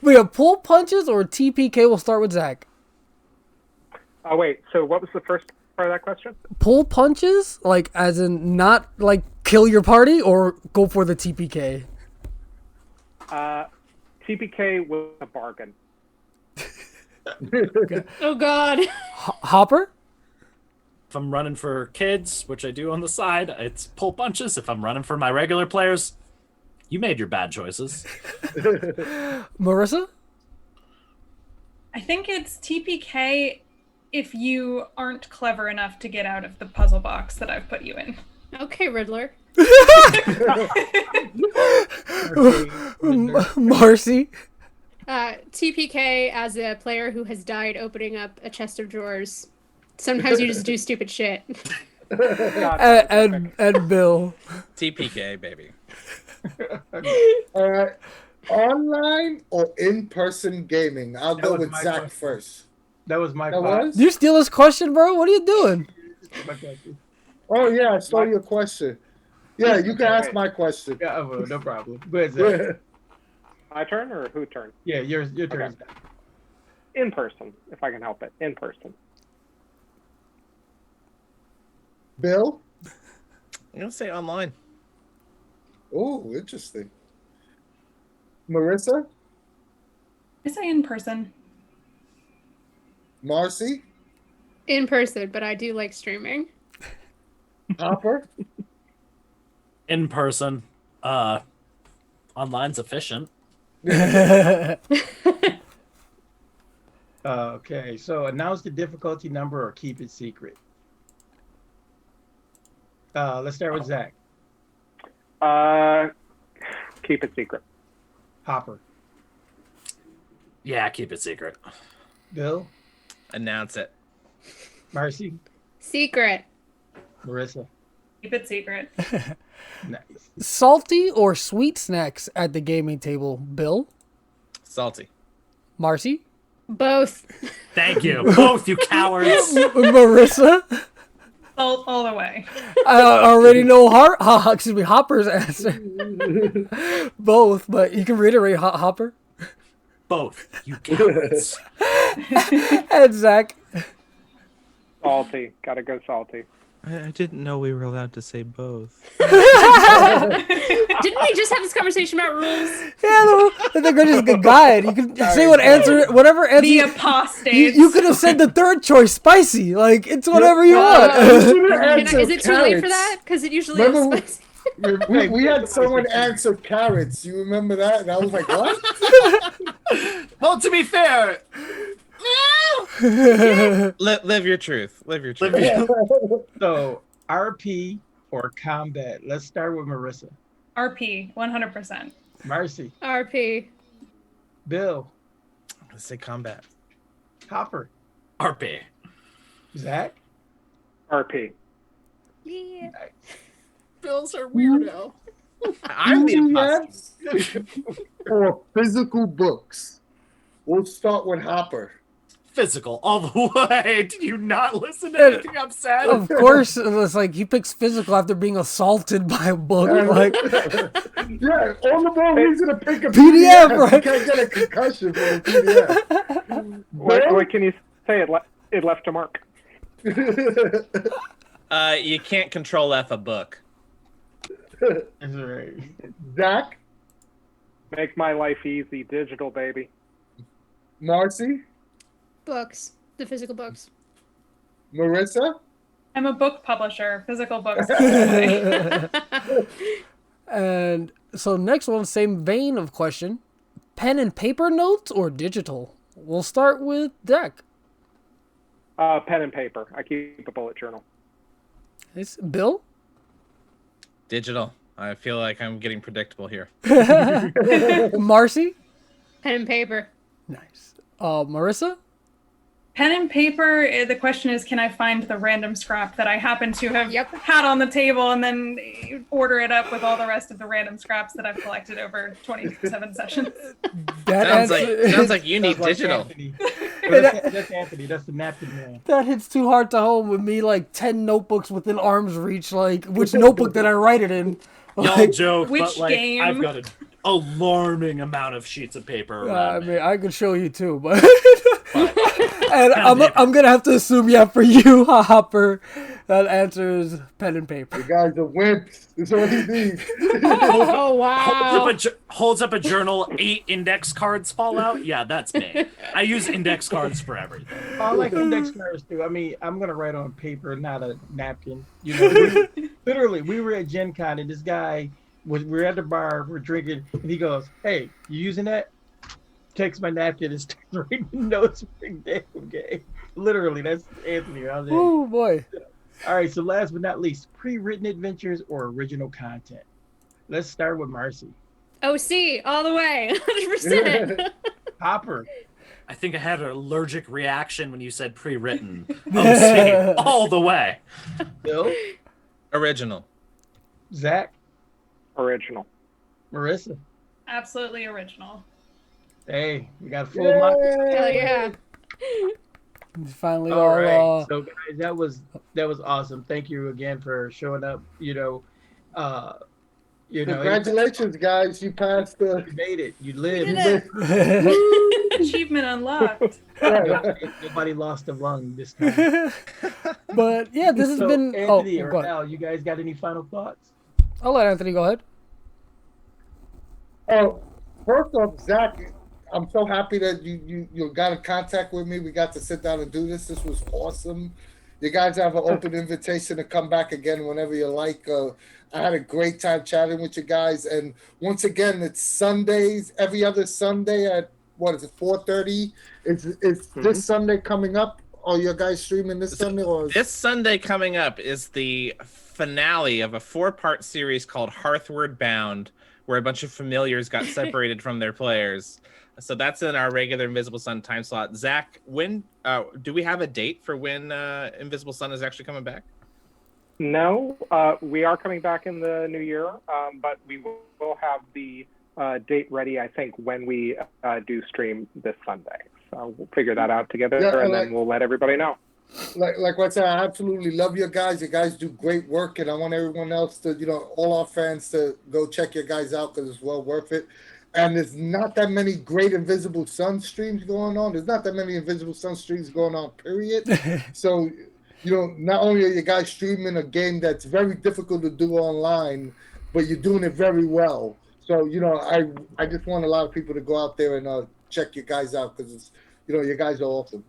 We have pull punches or TPK. We'll start with Zach. Oh wait, so what was the first part of that question? Pull punches, like as in not like kill your party, or go for the TPK. TPK was a bargain. Oh God. Hopper. If I'm running for kids, which I do on the side, it's pull punches. If I'm running for my regular players, you made your bad choices. Marissa. I think it's TPK if you aren't clever enough to get out of the puzzle box that I've put you in. Okay, Riddler. Marcy. TPK as a player who has died opening up a chest of drawers. Sometimes you just do stupid shit. And Bill. TPK, baby. All right. Online or in-person gaming? I'll go was with my Zach question. first. That was my That fault. was? You steal his question, bro? What are you doing? My question. Oh, yeah, I saw your question. Yeah, you can ask my question. Yeah, no problem. Go ahead, Zach. My turn or who turn? Yeah, your turn. Okay. In person, if I can help it. In person. Bill? I'm gonna say online. Oh, interesting. Marissa? I say in person. Marcy? In person, but I do like streaming. Hopper? In person. Online's efficient. Okay, so announce the difficulty number or keep it secret. Let's start with Zach. Keep it secret. Hopper. Yeah, keep it secret. Bill. Announce it. Marcy. Secret. Marissa. Keep it secret. Nice. Salty or sweet snacks at the gaming table, Bill? Salty. Marcy? Both. Thank you. Both, you cowards. Marissa? All the way. I already know Hopper's answer. Both, but you can reiterate Hopper. Both, you cowards. And Zach? Salty. Gotta go salty. I didn't know we were allowed to say both. Didn't we just have this conversation about rules? Yeah, no, they're just a guide. You can say whatever answer. The apostates. You could have said the third choice, spicy. Like, it's whatever you want. Is it too late for that? Because it usually is Remember- spicy. We had someone answer carrots. You remember that? And I was like, what? Well, to be fair, Live your truth. Live your truth. So RP or combat. Let's start with Marissa. RP, 100%. Marcy. RP. Bill. Let's say combat. Hopper. RP. Zach. RP. Yeah. Bills are weirdo. I'm the imposter. Or physical books. We'll start with Hopper. Physical all the way. Did you not listen to anything I'm saying? Of course, it's like he picks physical after being assaulted by a book. Like, Yeah, all the more reason to pick a PDF, PDF. right? You can't get a concussion from a PDF. What can you say? It left a mark. You can't control F a book. That's right. Zach, Make my life easy, digital baby. Marcy, Books. The physical books. Marissa. I'm a book publisher. Physical books. and so next one, same vein of question: pen and paper notes or digital? We'll start with Zach. Pen and paper. I keep a bullet journal. It's Bill. Digital. I feel like I'm getting predictable here. Marcy. Pen and paper. Nice. Marissa. Pen and paper, the question is, can I find the random scrap that I happen to have had on the table and then order it up with all the rest of the random scraps that I've collected over 27 sessions? Sounds like you need digital. Anthony. That's Anthony. That's the napkin man. That hits too hard to home with me, like 10 notebooks within arm's reach. Like, which notebook did I write it in? Y'all joke, Which but like game? I've got an alarming amount of sheets of paper I around me. mean, I could show you too, but and I'm gonna have to assume, yeah, for you, Hopper, that answer is pen and paper. You guys are wimps. That's all you need. Oh, wow. Holds up a journal, 8 index cards fall out. Yeah, that's me. I use index cards for everything. I like index cards too. I mean, I'm gonna write on paper, not a napkin. You know, literally, we were at Gen Con and this guy we're at the bar, we're drinking, and he goes, "Hey, you using that?" Takes my napkin and starts writing notes for the damn game. Literally, that's Anthony. I was like, Oh boy. all right, so last but not least, pre-written adventures or original content. Let's start with Marcy. OC, all the way. 100%. Hopper. I think I had an allergic reaction when you said pre-written. OC, all the way. Bill. Original. Zach. Original. Marissa. Absolutely original. Hey, we got a full month. Hell yeah. Finally, All all right, so guys, that was awesome. Thank you again for showing up. You know, You know, Congratulations, guys! You passed the. you made it. You We lived. did it. Achievement unlocked. Nobody lost a lung this time. But yeah, this has So, been. Anthony Oh, or go ahead. Al, you guys got any final thoughts? I'll let Anthony go ahead. Oh, first off, Zach, I'm so happy that you got in contact with me. We got to sit down and do this. This was awesome. You guys have an open invitation to come back again whenever you like. I had a great time chatting with you guys. And once again, it's Sundays, every other Sunday at, what is it, 4:30? Is this Sunday coming up? Are you guys streaming this Sunday? Or This Sunday coming up is the finale of a 4-part series called Hearthward Bound, where a bunch of familiars got separated from their players. So that's in our regular Invisible Sun time slot. Zach, when do we have a date for when Invisible Sun is actually coming back? No, we are coming back in the new year, but we will have the date ready, I think, when we do stream this Sunday. So we'll figure that out together, and then we'll let everybody know. Like I said, I absolutely love you guys. You guys do great work, and I want everyone else to, all our fans to go check you guys out because it's well worth it. And there's not that many great Invisible Sun streams going on. There's not that many Invisible Sun streams going on, period. So, not only are you guys streaming a game that's very difficult to do online, but you're doing it very well. So, I just want a lot of people to go out there and check you guys out because it's, you guys are awesome.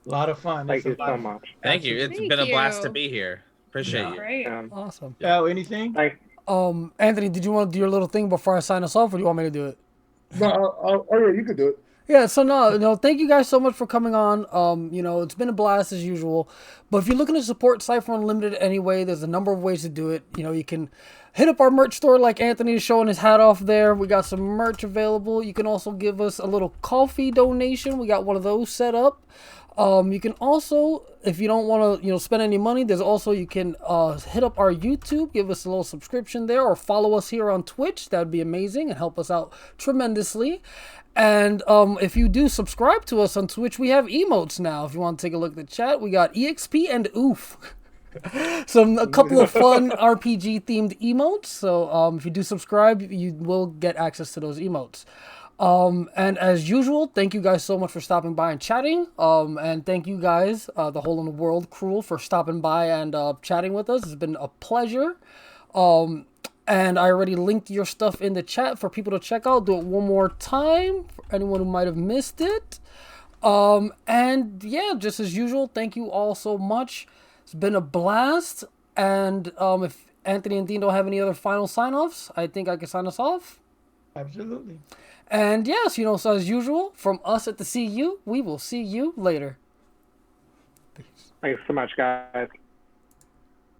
A lot of fun. Thank you so much. Thank you. It's been a blast to be here. Appreciate you. Great. Awesome. Al, anything? Anthony, did you want to do your little thing before I sign us off, or do you want me to do it? No, yeah, you could do it. Yeah, so no, thank you guys so much for coming on. It's been a blast as usual. But if you're looking to support Cypher Unlimited anyway, there's a number of ways to do it. You can hit up our merch store like Anthony is showing his hat off there. We got some merch available. You can also give us a little coffee donation. We got one of those set up. You can also, if you don't want to, spend any money, you can hit up our YouTube, give us a little subscription there, or follow us here on Twitch. That'd be amazing and help us out tremendously. And if you do subscribe to us on Twitch, we have emotes now. If you want to take a look at the chat, we got EXP and OOF. A couple of fun RPG themed emotes. So if you do subscribe, you will get access to those emotes. And as usual, thank you guys so much for stopping by and chatting. And thank you guys, the Hole in the World crew, for stopping by and chatting with us. It's been a pleasure. And I already linked your stuff in the chat for people to check out. Do it one more time for anyone who might have missed it. And yeah, just as usual, thank you all so much. It's been a blast. And if Anthony and Dean don't have any other final sign-offs, I think I can sign us off. Absolutely. And yes, so as usual, from us at the CU, we will see you later. Thanks so much, guys.